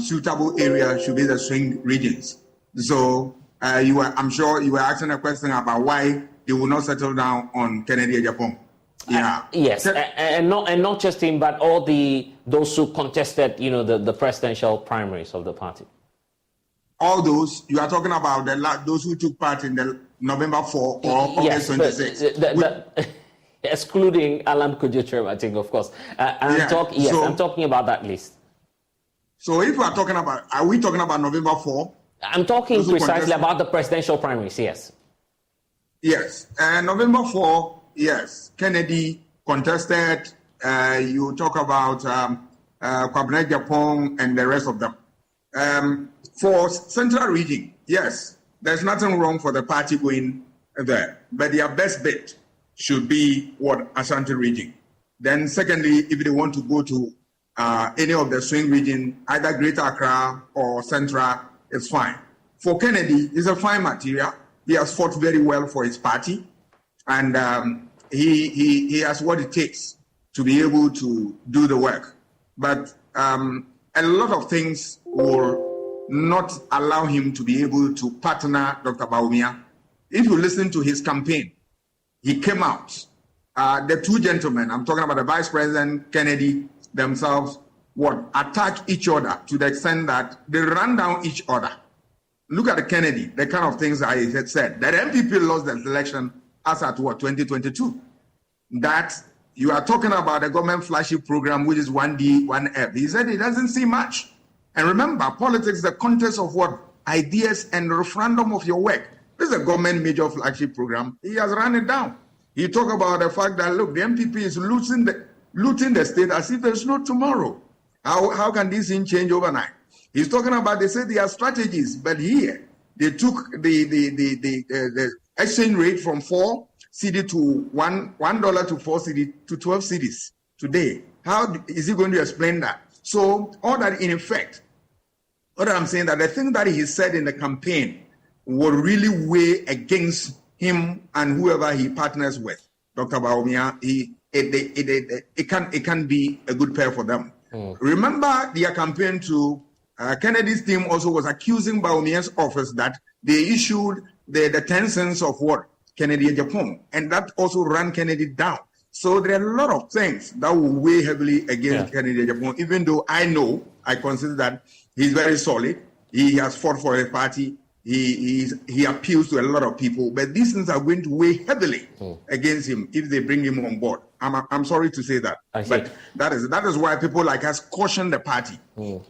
suitable area should be the swing regions. So I'm sure you were asking a question about why they will not settle down on Kennedy Agyapong. Yeah. Yes, and not just him, but all those who contested, the presidential primaries of the party. All those you are talking about those who took part in the November 4 or August 26. Excluding Alan Kojo, I think, of course. I'm talking about that list. So if we are talking about, are we talking about November 4 I'm talking precisely about the presidential primaries, yes. Yes. November 4, yes. Kennedy contested. You talk about Kwabena Agyapong and the rest of them. For Central Region, yes, there's nothing wrong for the party going there. But their best bet should be Ashanti Region. Then secondly, if they want to go to any of the swing region, either Greater Accra or Central, it's fine. For Kennedy, he's a fine material. He has fought very well for his party, and he has what it takes to be able to do the work. But a lot of things will not allow him to be able to partner Dr. Bawumia. If you listen to his campaign, he came out. The two gentlemen, I'm talking about the Vice President, Kennedy, themselves, attack each other to the extent that they run down each other. Look at Kennedy, the kind of things I had said. That MPP lost the election as at 2022. That you are talking about a government flagship program, which is 1D, 1F. He said it doesn't see much. And remember, politics is the contest of ideas and referendum of your work. This is a government major flagship program. He has run it down. He talked about the fact that, look, the MPP is looting the state as if there's no tomorrow. How can this thing change overnight? He's talking about, they said they have strategies, but here they took the exchange rate from 4 cedi to $1 to 4 cedi to 12 cedis today. How is he going to explain that? So all that in effect, what I'm saying that the thing that he said in the campaign will really weigh against him and whoever he partners with. Dr. Bawumia, it can be a good pair for them. Remember their campaign to Kennedy's team also was accusing Bawumia's office that they issued the 10 cents of Kennedy Agyapong, and that also ran Kennedy down. So there are a lot of things that will weigh heavily against Kennedy Agyapong, even though I consider that he's very solid. He has fought for his party. He appeals to a lot of people, but these things are going to weigh heavily against him if they bring him on board. I'm sorry to say that, but that is why people like us caution the party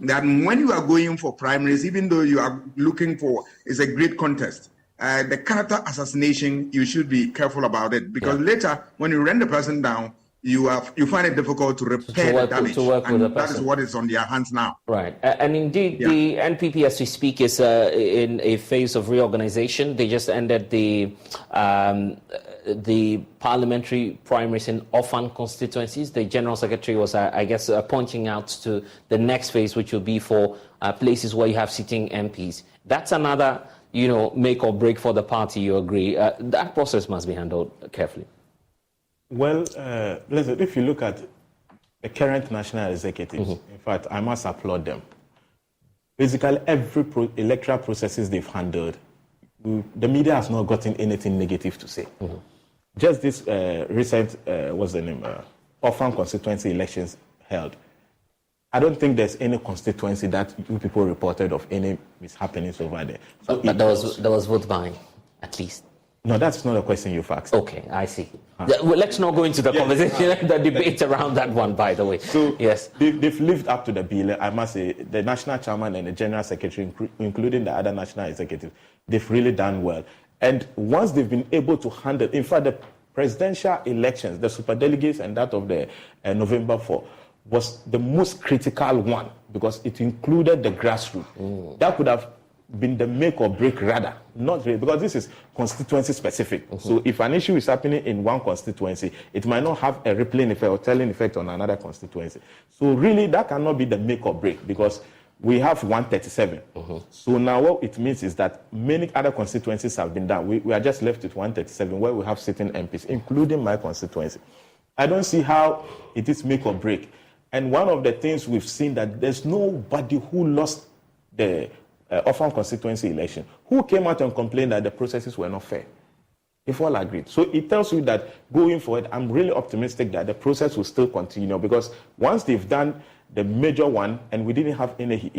that when you are going for primaries, even though you are looking for, it's a great contest. The character assassination, you should be careful about it, because later when you run the person down, you find it difficult to repair the damage, and that is what is on their hands now. Right, and indeed, the NPP, as we speak, is in a phase of reorganization. They just ended the parliamentary primaries in orphan constituencies. The General Secretary was, pointing out to the next phase, which will be for places where you have sitting MPs. That's another, make or break for the party, you agree. That process must be handled carefully. Well, listen, if you look at the current national executives, in fact, I must applaud them. Basically, every electoral processes they've handled, the media has not gotten anything negative to say. Just this recent, orphan constituency elections held. I don't think there's any constituency that you people reported of any mishappenings over there. So but there was vote buying, at least. No, that's not a question you've asked. Okay, I see. Well, let's not go into the conversation, the debate around that one, by the way. So, yes, they've lived up to the bill. I must say, the national chairman and the general secretary, including the other national executives, they've really done well. And once they've been able to handle, in fact, the presidential elections, the superdelegates and that of the November 4, was the most critical one because it included the grassroots. That could have been the make or break, rather, not really, because this is constituency specific. So if an issue is happening in one constituency, it might not have a rippling effect or telling effect on another constituency. So really, that cannot be the make or break because we have 137. So now what it means is that many other constituencies have been done. We are just left with 137 where we have sitting MPs, including my constituency. I don't see how it is make or break. And one of the things we've seen that there's nobody who lost the orphan constituency election who came out and complained that the processes were not fair. If all agreed. So it tells you that going forward, I'm really optimistic that the process will still continue because once they've done the major one and we didn't have any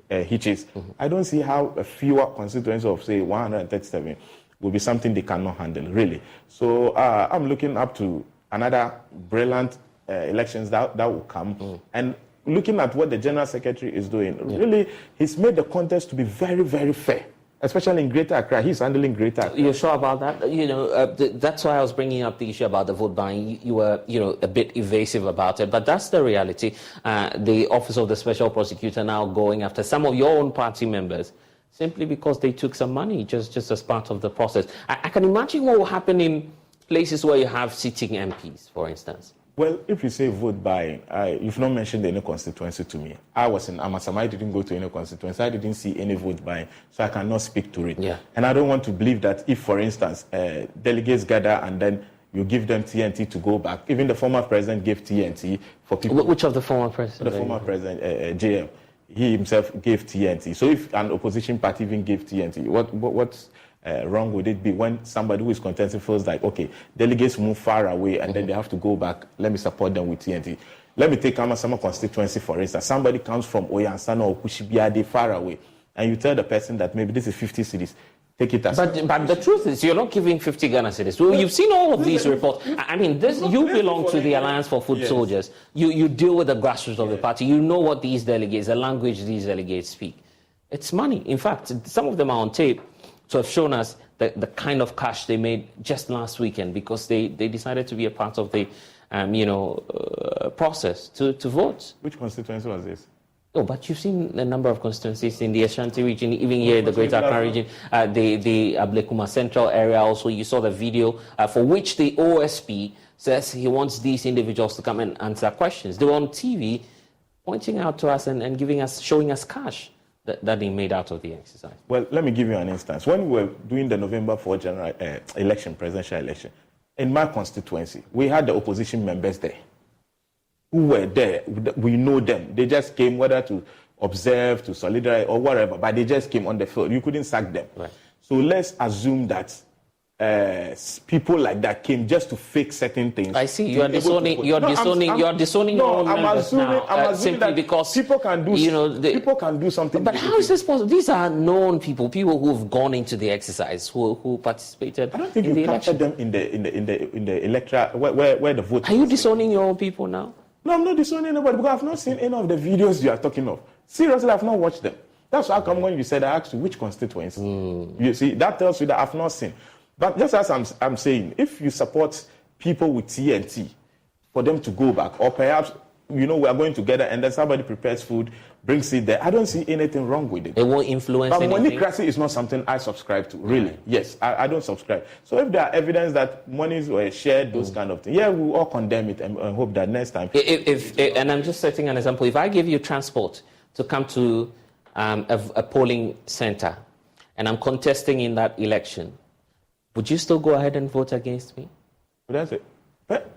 hitches, I don't see how a fewer constituencies of, say, 137 will be something they cannot handle, really. So I'm looking up to another brilliant elections that will come. And looking at what the General Secretary is doing, really, he's made the contest to be very, very fair. Especially in Greater Accra, he's handling Greater Accra. You're sure about that? You know, that's why I was bringing up the issue about the vote buying. You were, a bit evasive about it, but that's the reality. The Office of the Special Prosecutor now going after some of your own party members simply because they took some money just as part of the process. I can imagine what will happen in places where you have sitting MPs, for instance. Well, if you say vote buying, you've not mentioned any constituency to me. I was in Amasaman, I didn't go to any constituency. I didn't see any vote buying, so I cannot speak to it. Yeah. And I don't want to believe that if, for instance, delegates gather and then you give them TNT to go back. Even the former president gave TNT for people. Which of the former president? The former president, JM. He himself gave TNT. So if an opposition party even gave TNT, what's wrong would it be when somebody who is contesting feels like, okay, delegates move far away and then they have to go back, let me support them with TNT. Let me take Amasama constituency, for instance. Somebody comes from Oyansana or Kushibiade far away, and you tell the person that maybe this is 50 cities. Take it as... But the truth is, you're not giving 50 Ghana cities. Well, you've seen all of these reports. I mean, you belong to the Alliance for Foot Soldiers. You deal with the grassroots of the party. You know what these delegates, the language these delegates speak. It's money. In fact, some of them are on tape to have shown us the kind of cash they made just last weekend because they decided to be a part of the process to vote. Which constituency was this? Oh, but you've seen a number of constituencies in the Ashanti region, even here in the Greater Accra region, the Ablekuma Central area also. You saw the video for which the OSP says he wants these individuals to come and answer questions. They were on TV pointing out to us and showing us cash that they made out of the exercise. Well, let me give you an instance. When we were doing the November 4 general presidential election, in my constituency, we had the opposition members there who were there. We know them. They just came, whether to observe, to solidarize, or whatever, but they just came on the field. You couldn't sack them. Right. So let's assume that people like that came just to fake certain things. I see. You are disowning your own members now. I'm assuming simply that because people can do. People can do something. But how is this possible? These are known people who've gone into the exercise, who participated. I don't think in the you captured them in the electoral where the vote. Are you disowning your own people now? No, I'm not disowning anybody because I've not seen any of the videos you are talking of. Seriously, I've not watched them. That's how come when you said I asked you which constituency. You see, that tells you that I've not seen. But just as I'm saying, if you support people with TNT for them to go back, or perhaps, we are going together and then somebody prepares food, brings it there, I don't see anything wrong with it. It won't influence anything? But moneycracy is not something I subscribe to, really. Right. Yes, I don't subscribe. So if there are evidence that monies were shared, those kind of things, we all condemn it and hope that next time... And I'm just setting an example. If I give you transport to come to a polling center and I'm contesting in that election, would you still go ahead and vote against me? That's it.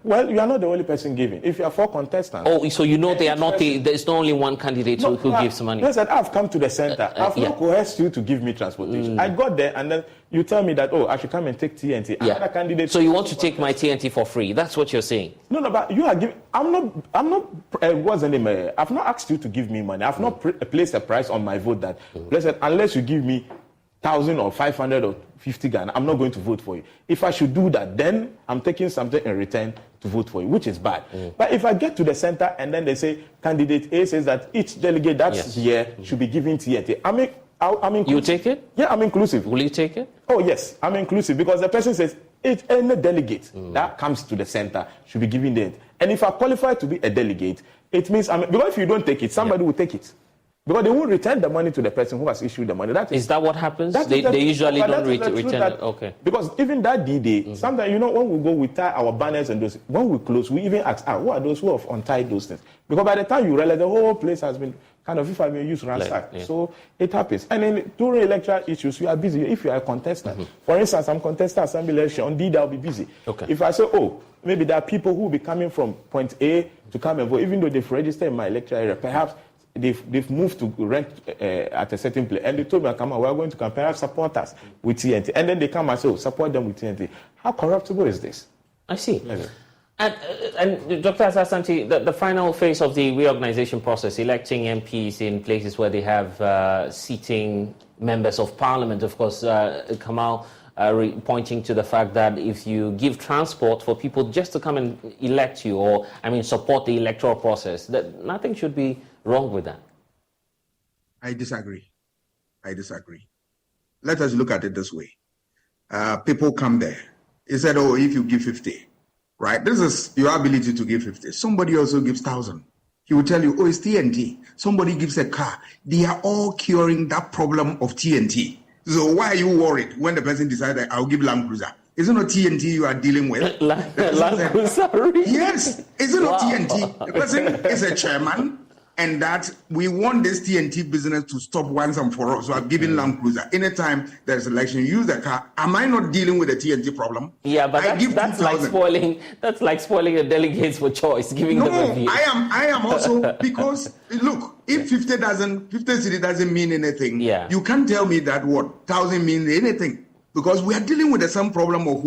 Well, you are not the only person giving. If you are 4 contestants... Oh, so they are not there's not only one candidate who gives money? Listen, I've come to the center. I've not coerced you to give me transportation. I got there and then you tell me that, I should come and take TNT. Another candidate... So you want to take my TNT for free? That's what you're saying? No, but you are giving... I'm not... what's the name? I've not asked you to give me money. I've not placed a price on my vote that... Listen, unless you give me 1,000 or 500 or 50 Ghana, I'm not going to vote for you. If I should do that, then I'm taking something in return to vote for you, which is bad. But if I get to the center and then they say, candidate A says that each delegate that's here should be given TNT, I'm inclusive. You take it? Yeah, I'm inclusive. Will you take it? Oh, yes, I'm inclusive because the person says any delegate that comes to the center should be given it. And if I qualify to be a delegate, it means, because if you don't take it, somebody will take it. Because they won't return the money to the person who has issued the money. Is that what happens? They usually don't return it. Okay. Because even that D-Day, sometimes, when we go, we tie our banners and those. When we close, we even ask, who are those who have untied those things? Because by the time you realize the whole place has been kind of, if I may use, ransacked. Yeah. So it happens. And then during electoral issues, you are busy. If you are a contestant, for instance, I'm contesting assembly election, on D-Day I'll be busy. Okay. If I say, maybe there are people who will be coming from point A to come and vote, even though they've registered in my electoral area, perhaps they've moved to rent at a certain place, and they told me, come on, we're going to come, perhaps support us with TNT. And then they come and say, support them with TNT. How corruptible is this? I see. And Dr. Asante, the final phase of the reorganization process, electing MPs in places where they have seating members of parliament, of course, Kamal pointing to the fact that if you give transport for people just to come and elect you, or, support the electoral process, that nothing should be wrong with that. I disagree. Let us look at it this way. People come there. He said, oh, if you give 50, right? This is your ability to give 50. Somebody also gives 1,000. He will tell you, oh, it's TNT. Somebody gives a car. They are all curing that problem of TNT. So why are you worried when the person decided, I'll give Land Cruiser? Is it not TNT you are dealing with? Land Cruiser? Yes. Is it not TNT? The person is a chairman, and that we want this TNT business to stop once and for all. So I've given Land Cruiser. Anytime there's election, use the car. Am I not dealing with the TNT problem? Yeah, but that's like spoiling the delegates for choice, giving them a view. I am also, because look, if 50 city doesn't mean anything, you can't tell me that 1,000 means anything, because we are dealing with the same problem of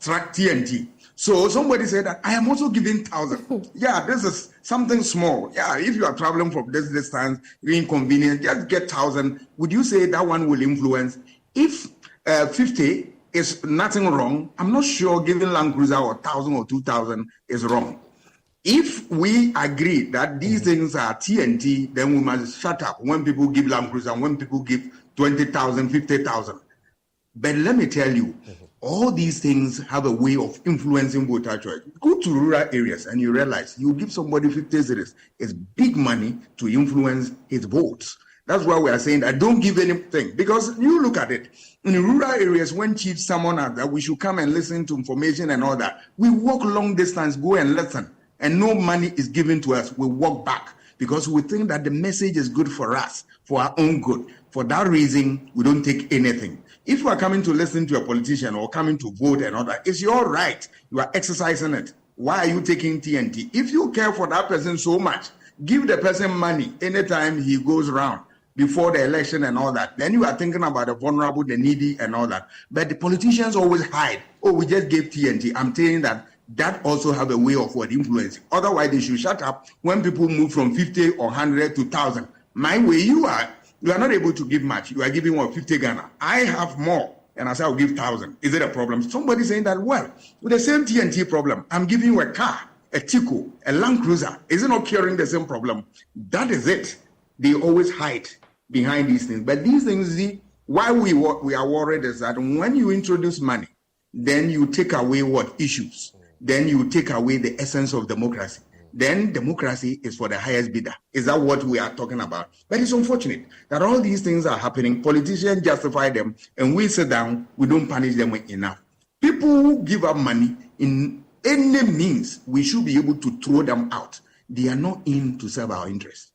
track TNT. So somebody said that I am also giving 1,000. Yeah, this is something small. Yeah, if you are traveling from this distance, inconvenient, just get 1,000. Would you say that one will influence? If 50 is nothing wrong, I'm not sure giving Land Cruiser or 1,000 or 2,000 is wrong. If we agree that these things are TNT, then we must shut up when people give Land Cruiser, when people give 20,000, 50,000. But let me tell you, all these things have a way of influencing voter choice. Go to rural areas and you realize you give somebody 50 cities. It's big money to influence his votes. That's why we are saying that don't give anything. Because you look at it, in rural areas, when chiefs summon us that we should come and listen to information and all that, we walk long distance, go and listen, and no money is given to us. We walk back because we think that the message is good for us, for our own good. For that reason, we don't take anything. If you are coming to listen to a politician or coming to vote and all that, it's your right. You are exercising it. Why are you taking TNT? If you care for that person so much, give the person money anytime he goes around before the election and all that. Then you are thinking about the vulnerable, the needy and all that. But the politicians always hide. Oh, we just gave TNT. I'm saying that also have a way of influencing. Otherwise, they should shut up when people move from 50 or 100 to 1,000. My way, you are not able to give much. You are giving 50 Ghana. I have more, and I say I'll give 1,000. Is it a problem? Somebody saying that, well, with the same TNT problem, I'm giving you a car, a Tico, a Land Cruiser. Is it not curing the same problem? That is it. They always hide behind these things. But these things, why we are worried is that when you introduce money, then you take away issues. Then you take away the essence of democracy. Then democracy is for the highest bidder. Is that what we are talking about? But it's unfortunate that all these things are happening. Politicians justify them, and we sit down, we don't punish them enough. People who give up money in any means, we should be able to throw them out. They are not in to serve our interests.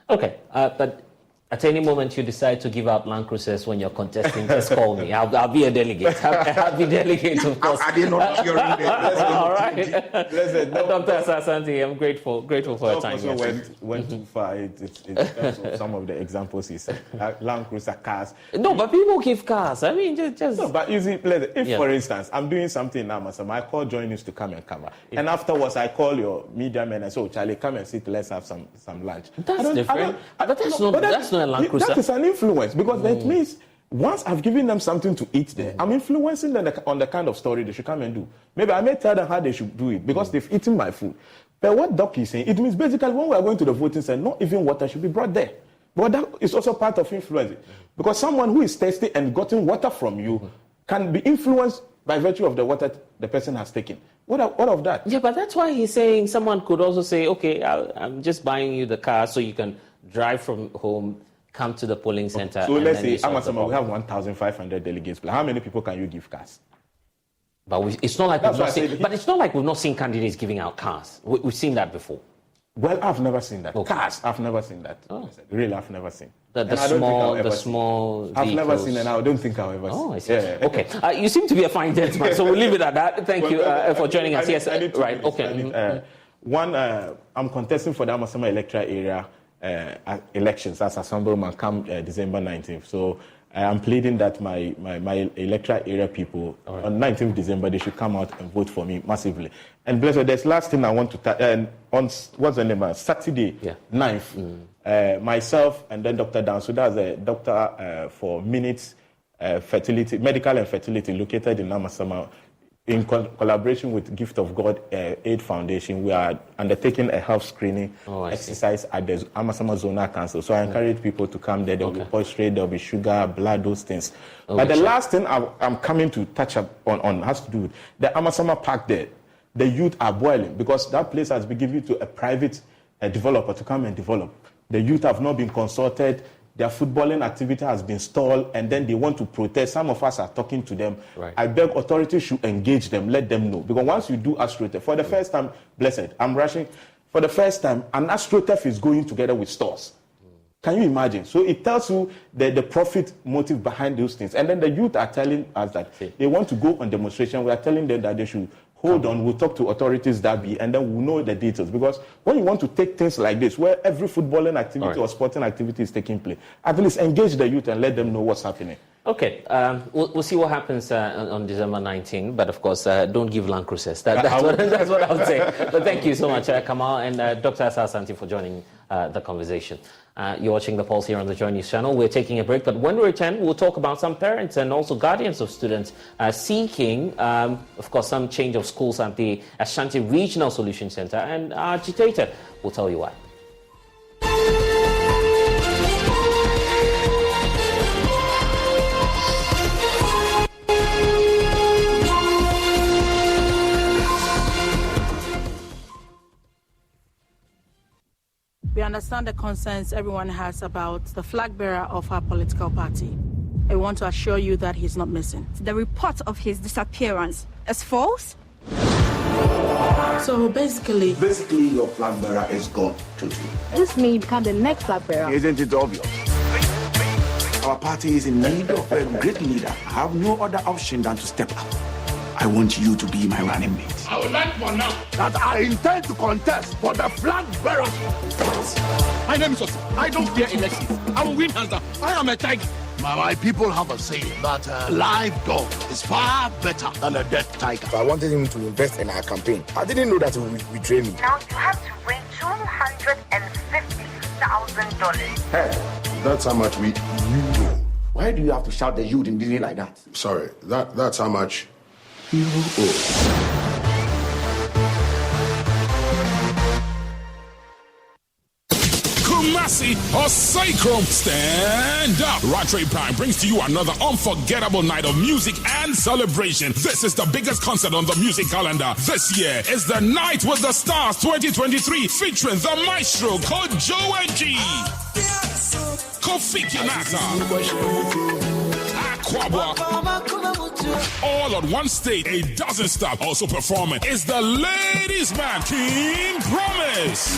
Okay, but at any moment you decide to give up Land Cruisers when you're contesting, just call me. I'll be a delegate. I'll be delegate, of course. Are they not curing all right. Dr. Asante, I'm grateful for your time. Also went too far in terms of some of the examples he said. Land Cruiser cars. No, but people give cars. I mean, just... No, but if for instance, I'm doing something now, I call Joy News to come and cover. Yeah. And afterwards, I call your media man and say, oh, Charlie, come and sit, let's have some lunch. That's different. But that's not a Land Cruiser. That is an influence, because that means once I've given them something to eat there, I'm influencing them on the kind of story they should come and do. Maybe I may tell them how they should do it because they've eaten my food. But what Doc is saying, it means basically when we are going to the voting center, not even water should be brought there. But that is also part of influence. Because someone who is thirsty and gotten water from you can be influenced by virtue of the water the person has taken. What of that? Yeah, but that's why he's saying someone could also say, okay, I'm just buying you the car so you can drive from home, come to the polling center. So let's say, Amasama, we have 1,500 delegates. How many people can you give cars? But it's not like it's not like we've not seen candidates giving out cars. We've seen that before. Well, I've never seen that. Okay. Cars, I've never seen that. Oh. Really, I've never seen. The small vehicles. I've never seen, and I don't think I'll ever see. Oh, I see. Yeah. Okay. You seem to be a fine gentleman, so we'll leave it at that. Thank you for joining us. Yes, right. Okay. I'm contesting for the Amasama electoral area elections as Assemblyman come December 19th. So I'm pleading that my electoral area people on 19th December, they should come out and vote for me massively. And bless you, there's last thing I want to on what's the name? Saturday 9th, myself and then Dr. Dan. So that's a doctor for minutes medical and fertility located in Amasamah. In collaboration with Gift of God Aid Foundation, we are undertaking a health screening exercise at the Amasamah Zonal Council. So I encourage people to come there. There will be posturing, there will be sugar, blood, those things. But the last thing I'm coming to touch up on has to do with the Amasamah Park there. The youth are boiling because that place has been given to a private developer to come and develop. The youth have not been consulted. Their footballing activity has been stalled, and then they want to protest. Some of us are talking to them. Right. I beg authorities should engage them, let them know. Because once you do AstroTurf, for the first time, blessed, I'm rushing, for the first time, an AstroTurf is going together with stores. Can you imagine? So it tells you the profit motive behind those things. And then the youth are telling us that they want to go on demonstration. We are telling them that they should hold on, we'll talk to authorities that be, and then we'll know the details. Because when you want to take things like this, where every footballing activity or sporting activity is taking place, at least engage the youth and let them know what's happening. Okay, we'll see what happens on December 19, but of course, don't give land cruises. That's what I would say. But thank you so much, Kamal and Dr. Asah-Asante for joining the conversation. You're watching The Pulse here on the Joy News channel. We're taking a break, but when we return, we'll talk about some parents and also guardians of students seeking, of course, some change of schools at the Ashanti Regional Solution Center, and our agitator will tell you why. We understand the concerns everyone has about the flag bearer of our political party. I want to assure you that he's not missing. The report of his disappearance is false? So basically, your flag bearer is gone totally. This may become the next flag bearer. Isn't it obvious? Our party is in need of a great leader. I have no other option than to step up. I want you to be my running mate. I would like to announce that I intend to contest for the flag bearer. My name is Osei. I don't fear elections. I will win hands down. I am a tiger. My people have a saying that a live dog is far better than a dead tiger. So I wanted him to invest in our campaign. I didn't know that he would betray me. Now you have to win $250,000. Hey, that's how much you know. Why do you have to shout the youth in Disney like that? Sorry, that's how much you owe. Kumasi Osei-Krom, stand up. Rattray Prime brings to you another unforgettable night of music and celebration. This is the biggest concert on the music calendar. This year is the Night with the Stars 2023, featuring the maestro Kojo Kofi Kinata, Aquabwa, all on one stage. A dozen stop. Also performing is the ladies' man King Promise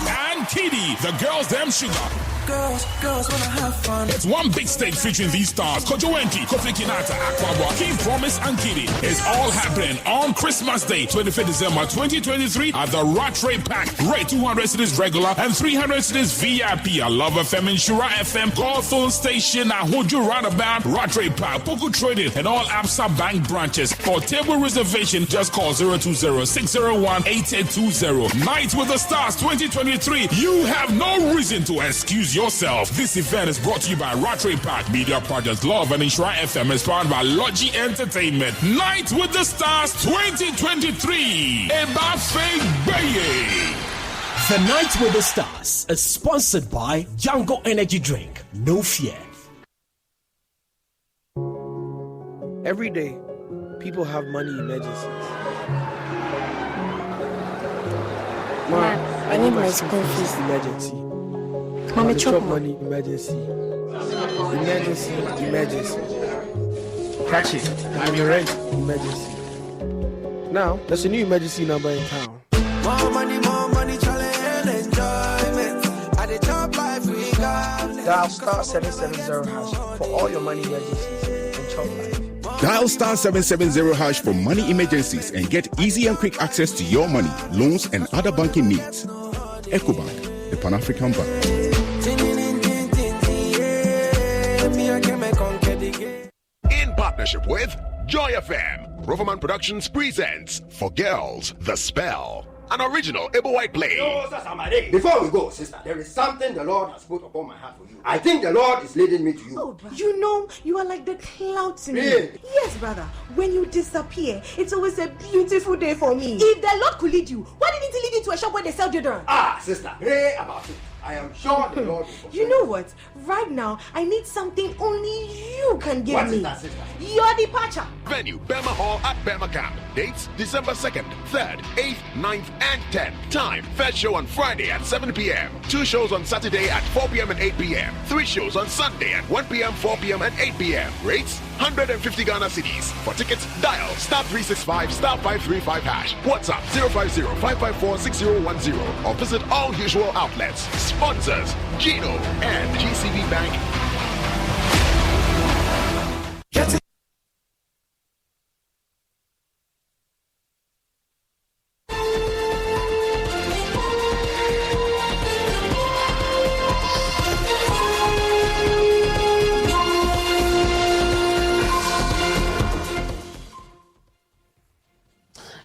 and Kitty, the girls them sugar. Girls wanna have fun. It's one big stage featuring these stars: Kojo Kofi Kinata, Aquabwa, King Promise, and Kitty. It's all happening on Christmas Day, 25th December 2023 at the Rattray Pack. Rate 200 cedis regular and 300 cedis VIP. I Love FM, Insura FM, Goldphone Station, Ahoju Roundabout, Rattray Pack, Poku Trading, and all ABSA Bank branches. For table reservation, just call 020-601-8820. Night with the Stars 2023. You have no reason to excuse yourself. This event is brought to you by Rattray Pack, Media Project Love, and Insura FM, is powered by Logi Entertainment. Night with the Stars 2023. Ebafe Baye. The Night with the Stars is sponsored by Django Energy Drink. No fear. Every day, people have money emergencies. Mom, I need my school fees. Emergency. Mommy, chop money emergency. Emergency. Catch it. I'm your rent emergency. Now, there's a new emergency number in town. More money, challenge, enjoyment. At the top life we got. Dial star 770 hash for all your money emergencies and chop life. Dial star 770 hash for money emergencies and get easy and quick access to your money, loans, and other banking needs. EcoBank, the Pan-African Bank. In partnership with Joy FM, Roverman Productions presents For Girls, The Spell. An original Able White play. Before we go, sister, there is something the Lord has put upon my heart for you. I think the Lord is leading me to you. Oh, you know, you are like the clouds to me. Really? Yes, brother. When you disappear, it's always a beautiful day for me. If the Lord could lead you, why didn't he lead you to a shop where they sell deodorant? Ah, sister, pray about it. I am sure the Lord will. You know what? Right now, I need something only you can give What me. is that, sister? Your departure. Venue, Bema Hall at Bema Camp. Dates, December 2nd, 3rd, 8th, 9th, and 10th. Time, first show on Friday at 7 p.m. 2 shows on Saturday at 4 p.m. and 8 p.m. 3 shows on Sunday at 1 p.m., 4 p.m., and 8 p.m. Rates, 150 Ghana cedis. For tickets, dial *365 *535 hash. WhatsApp 050-554-6010 or visit all usual outlets. Sponsors, Gino and GCB Bank.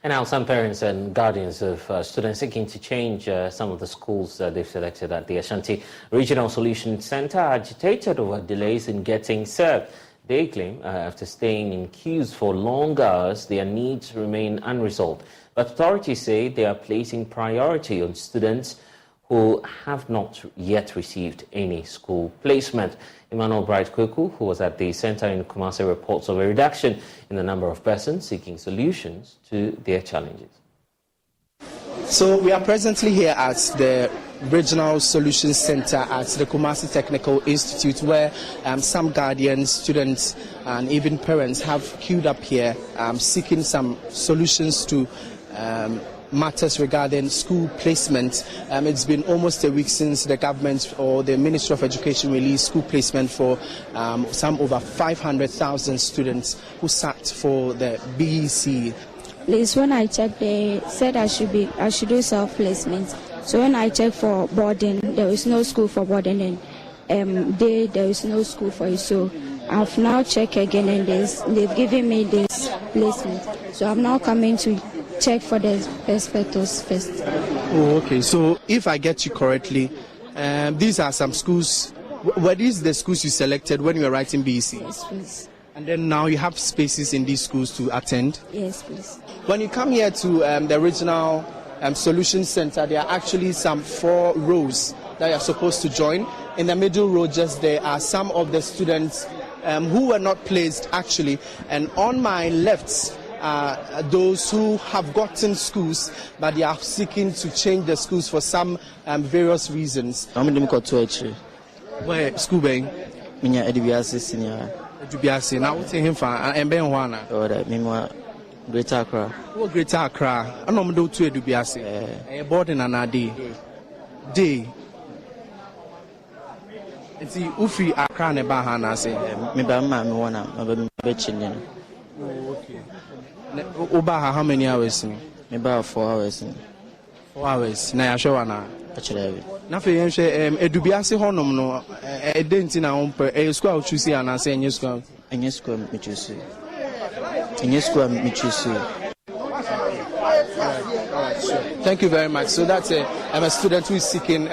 And now some parents and guardians of students seeking to change some of the schools they've selected at the Ashanti Regional Solution Center are agitated over delays in getting served. They claim after staying in queues for long hours, their needs remain unresolved. But authorities say they are placing priority on students who have not yet received any school placement. Emmanuel Bright Kweku, who was at the center in Kumasi, reports of a reduction in the number of persons seeking solutions to their challenges. So we are presently here at the Regional Solutions Center at the Kumasi Technical Institute, where some guardians, students, and even parents have queued up here seeking some solutions to matters regarding school placement. It's been almost a week since the government or the Ministry of Education released school placement for some over 500,000 students who sat for the BEC. Please, when I checked, they said I should do self-placement. So when I checked for boarding, there is no school for boarding, and there is no school for it. So I've now checked again, and they've given me this placement. So I'm now coming to check for the perspectives first. Oh, okay. So if I get you correctly, these are some schools. Were these the schools you selected when you were writing BEC? Yes, please. And then now you have spaces in these schools to attend? Yes, please. When you come here to the Regional Solution Center, there are actually some 4 rows that you're supposed to join. In the middle row just there are some of the students who were not placed actually. And on my left, those who have gotten schools, but they are seeking to change the schools for some various reasons. Where school being? Minya Edubiasi senior. Edubiasi. Now what's him for? And Ben Juana. Oh, that Mima Greater Accra. What Greater Accra? I know do to Edubiasi. A boarding and a day. It's the Ufi Accra ne Bahana say. Mibama me wanna betchin. Okay. Ubaha how many hours? About 4 hours. 4 hours. Na yashowana. Actually. Na fe yen hwe Edubiase honom no edenti na hompe school out choose and say any school. Any school me choose. Any school me choose. Thank you very much. So that's a student who is seeking.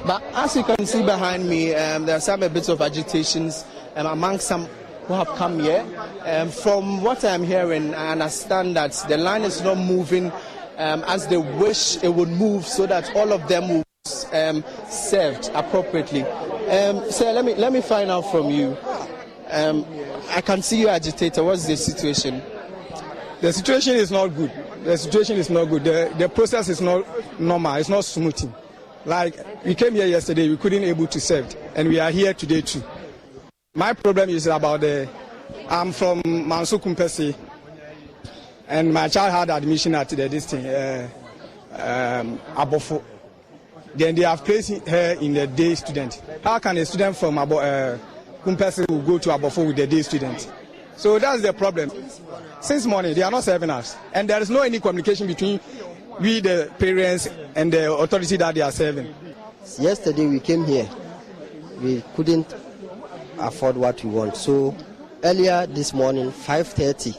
But as you can see behind me, there are some a bit of agitations among some who have come here. From what I'm hearing, I understand that the line is not moving as they wish it would move, so that all of them will be served appropriately. So let me find out from you. I can see you agitated. What's the situation? The situation is not good. The situation is not good. The process is not normal. It's not smooth. Like we came here yesterday, we couldn't able to serve, and we are here today too. My problem is about I'm from Manso Kumpesi, and my child had admission at this thing, Abofo. Then they have placed her in the day student. How can a student from Kumpesi will go to Abofo with the day student? So that's the problem. Since morning, they are not serving us, and there is no any communication between we, the parents, and the authority that they are serving. Yesterday we came here, we couldn't afford what we want. So earlier this morning, 5:30,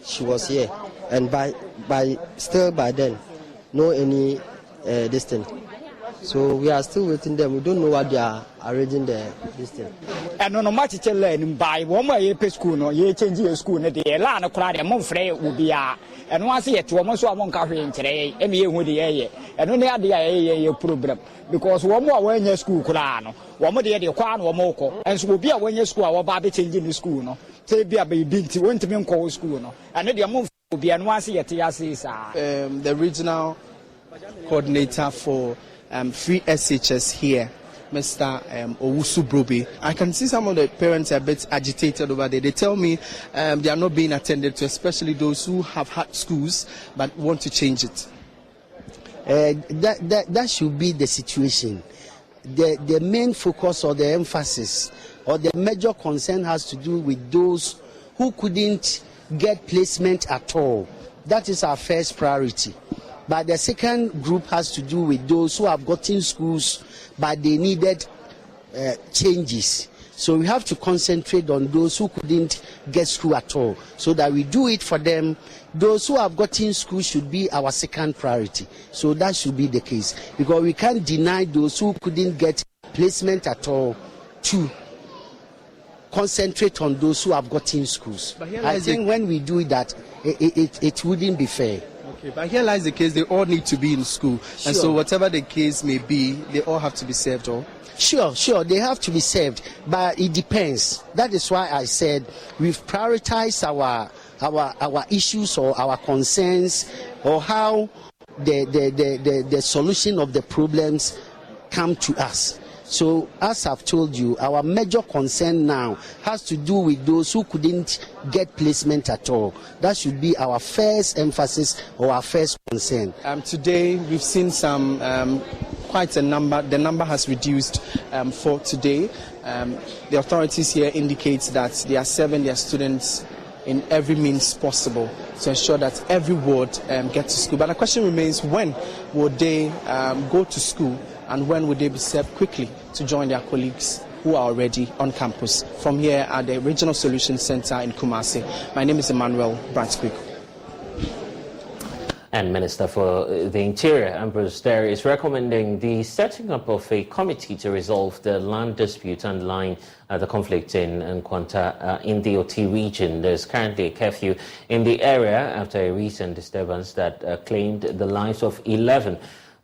she was here, and by then no any distance. So we are still waiting them. We don't know what they are arranging this thing. And no matter to learn by one way school, no, you change your school, the Lana crowd, a month free will be and once yet to almost one coffee today, MA with the air, and only had the problem because one more when your school Kulano, one more the Kwan or Moko, and so will be a when your school or Barbie changing the school, no, say be a baby to went to be call school, no, and then your move will be and once yet, the regional coordinator for free SHS here, Mr. Owusu Brobe. I can see some of the parents are a bit agitated over there. They tell me they are not being attended to, especially those who have had schools but want to change it. That should be the situation. The main focus or the emphasis or the major concern has to do with those who couldn't get placement at all. That is our first priority. But the second group has to do with those who have gotten schools, but they needed changes. So we have to concentrate on those who couldn't get school at all, so that we do it for them. Those who have gotten school should be our second priority. So that should be the case, because we can't deny those who couldn't get placement at all to concentrate on those who have gotten schools. I think when we do that, it wouldn't be fair. Okay, but here lies the case, they all need to be in school. Sure. And so whatever the case may be, they all have to be served all. Sure, they have to be served, but it depends. That is why I said we've prioritized our issues or our concerns or how the solution of the problems come to us. So, as I've told you, our major concern now has to do with those who couldn't get placement at all. That should be our first emphasis or our first concern. Today, we've seen some quite a number. The number has reduced for today. The authorities here indicate that they are serving their students in every means possible to ensure that every ward gets to school. But the question remains, when will they go to school? And when would they be served quickly to join their colleagues who are already on campus? From here at the Regional Solutions Center in Kumasi, my name is Emmanuel Bransquick. And Minister for the Interior, Ambrose Derry, is recommending the setting up of a committee to resolve the land dispute underlying the conflict in Nkwanta in the Oti region. There's currently a curfew in the area after a recent disturbance that claimed the lives of 11.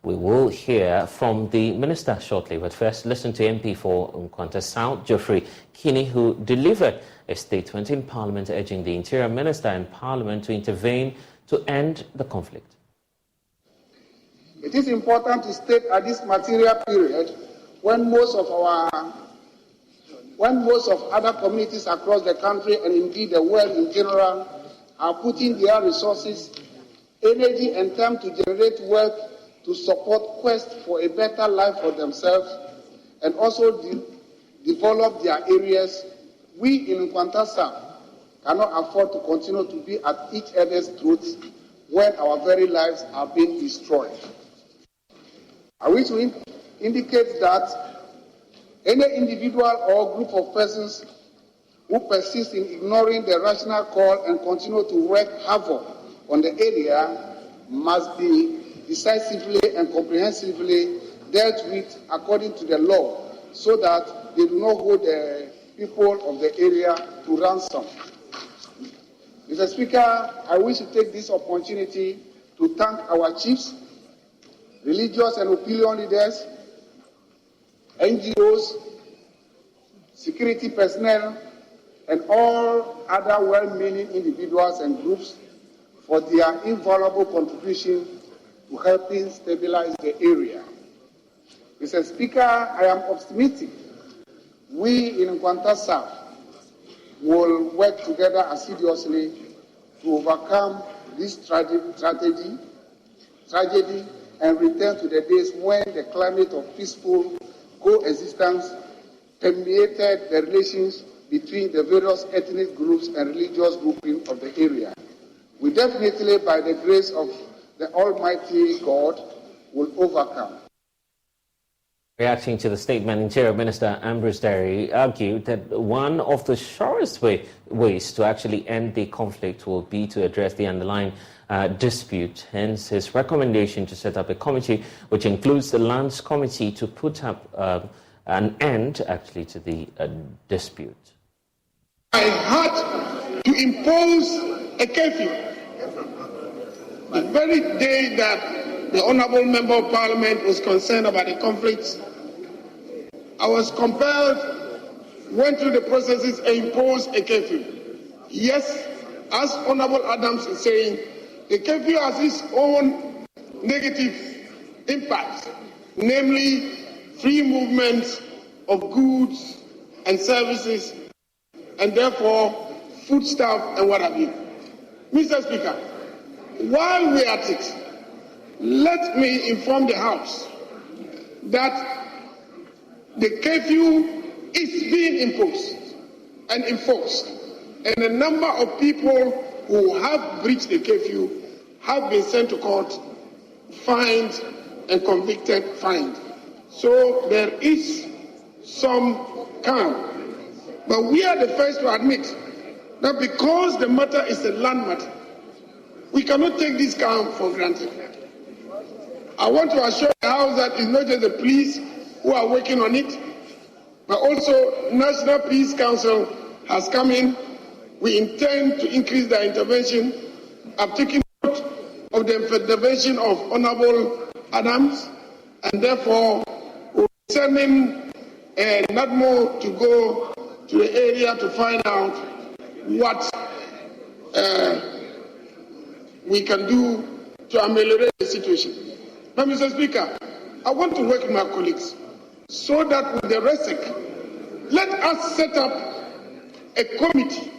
We will hear from the minister shortly, but first listen to MP for Nkwanta South, Geoffrey Kinney, who delivered a statement in Parliament urging the Interior Minister and Parliament to intervene to end the conflict. It is important to state at this material period, when most of other communities across the country and indeed the world in general are putting their resources, energy and time to generate wealth to support quest for a better life for themselves and also develop their areas, we in Nkwanta South cannot afford to continue to be at each other's throats when our very lives are being destroyed. I wish to indicate that any individual or group of persons who persist in ignoring the rational call and continue to wreak havoc on the area must be decisively and comprehensively dealt with according to the law, so that they do not hold the people of the area to ransom. Mr. Speaker, I wish to take this opportunity to thank our chiefs, religious and opinion leaders, NGOs, security personnel, and all other well-meaning individuals and groups for their invaluable contribution to helping stabilize the area. Mr. Speaker, I am optimistic we in Nkwanta South will work together assiduously to overcome this tragedy and return to the days when the climate of peaceful coexistence permeated the relations between the various ethnic groups and religious groupings of the area. We definitely, by the grace of the Almighty God, will overcome. Reacting to the statement, Interior Minister Ambrose Derry argued that one of the surest ways to actually end the conflict will be to address the underlying dispute. Hence, his recommendation to set up a committee, which includes the Lands Committee, to put up an end, actually, to the dispute. I had to impose a curfew. The very day that the Honourable Member of Parliament was concerned about the conflict, I was compelled, went through the processes and imposed a curfew. Yes, as Honourable Adams is saying, the curfew has its own negative impact, namely free movement of goods and services, and therefore foodstuff and what have you. Mr. Speaker, while we are at it, let me inform the House that the curfew is being imposed and enforced, and a number of people who have breached the curfew have been sent to court, fined, and convicted, fined. So there is some calm. But we are the first to admit that because the matter is a land matter, we cannot take this calm for granted. I want to assure the House that it's not just the police who are working on it, but also National Peace Council has come in. We intend to increase their intervention. I've taken note of the intervention of Honourable Adams, and therefore we're sending NADMO to go to the area to find out what we can do to ameliorate the situation. But Mr. Speaker, I want to work with my colleagues so that with the RESEC, let us set up a committee.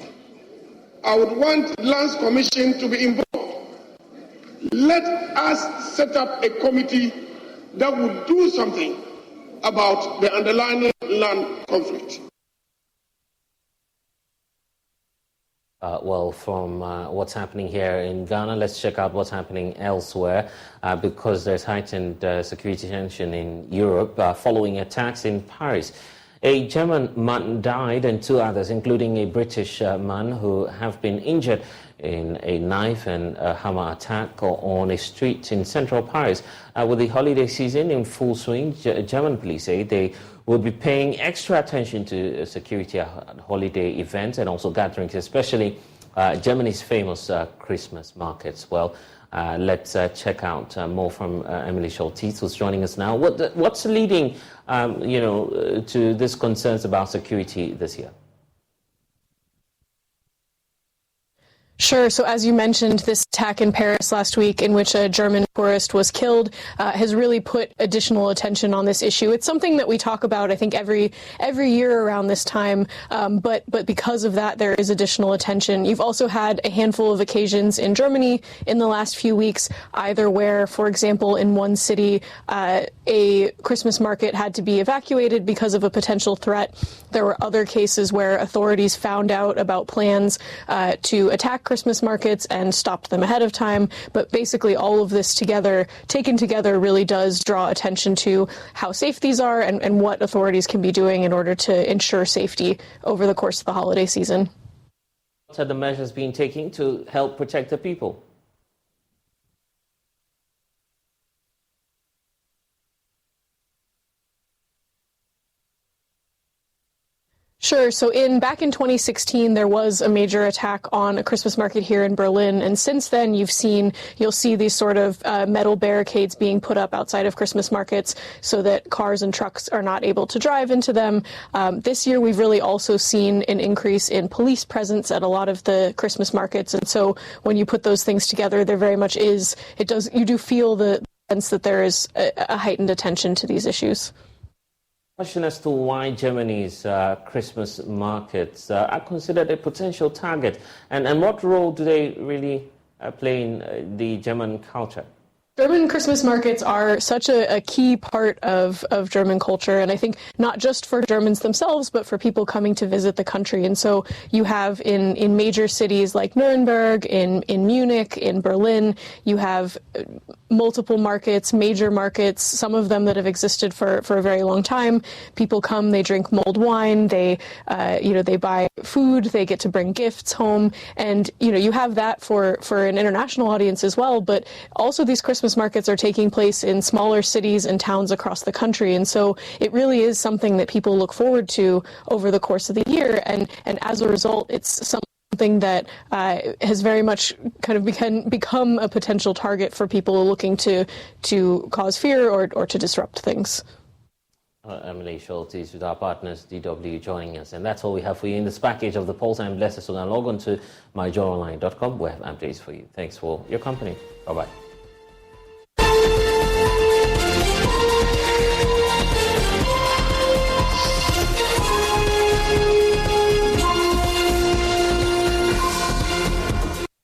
I would want Lands Commission to be involved. Let us set up a committee that would do something about the underlying land conflict. Well, from what's happening here in Ghana, let's check out what's happening elsewhere because there's heightened security tension in Europe following attacks in Paris. A German man died and two others, including a British man, who have been injured in a knife and a hammer attack on a street in central Paris. With the holiday season in full swing, German police say they will be paying extra attention to security at holiday events and also gatherings, especially Germany's famous Christmas markets. Well, let's check out more from Emily Schultz, who's joining us now. What's leading, to these concerns about security this year? Sure. So as you mentioned, this attack in Paris last week in which a German tourist was killed has really put additional attention on this issue. It's something that we talk about, I think, every year around this time. But because of that, there is additional attention. You've also had a handful of occasions in Germany in the last few weeks, either where, for example, in one city, a Christmas market had to be evacuated because of a potential threat. There were other cases where authorities found out about plans to attack Christmas markets and stopped them ahead of time. But basically all of this together, taken together, really does draw attention to how safe these are and what authorities can be doing in order to ensure safety over the course of the holiday season. What are the measures being taken to help protect the people? Sure. So back in 2016, there was a major attack on a Christmas market here in Berlin. And since then, you'll see these sort of metal barricades being put up outside of Christmas markets so that cars and trucks are not able to drive into them. This year, we've really also seen an increase in police presence at a lot of the Christmas markets. And so when you put those things together, there very much you do feel the sense that there is a heightened attention to these issues. Question as to why Germany's Christmas markets are considered a potential target, and what role do they really play in the German culture? German Christmas markets are such a key part of German culture, and I think not just for Germans themselves, but for people coming to visit the country. And so you have in major cities like Nuremberg, in Munich, in Berlin, you have multiple markets, major markets, some of them that have existed for a very long time. People come, they drink mulled wine, they buy food, they get to bring gifts home, and you have that for an international audience as well. But also these Christmas markets are taking place in smaller cities and towns across the country, and so it really is something that people look forward to over the course of the year, and as a result, it's something that has very much kind of become a potential target for people looking to cause fear or to disrupt things. Emily Schultz with our partners DW joining us, and that's all we have for you in this package of the Pulse. I'm blessed, so now log on to myjoyonline.com. We have updates for you. Thanks for your company. Bye-bye.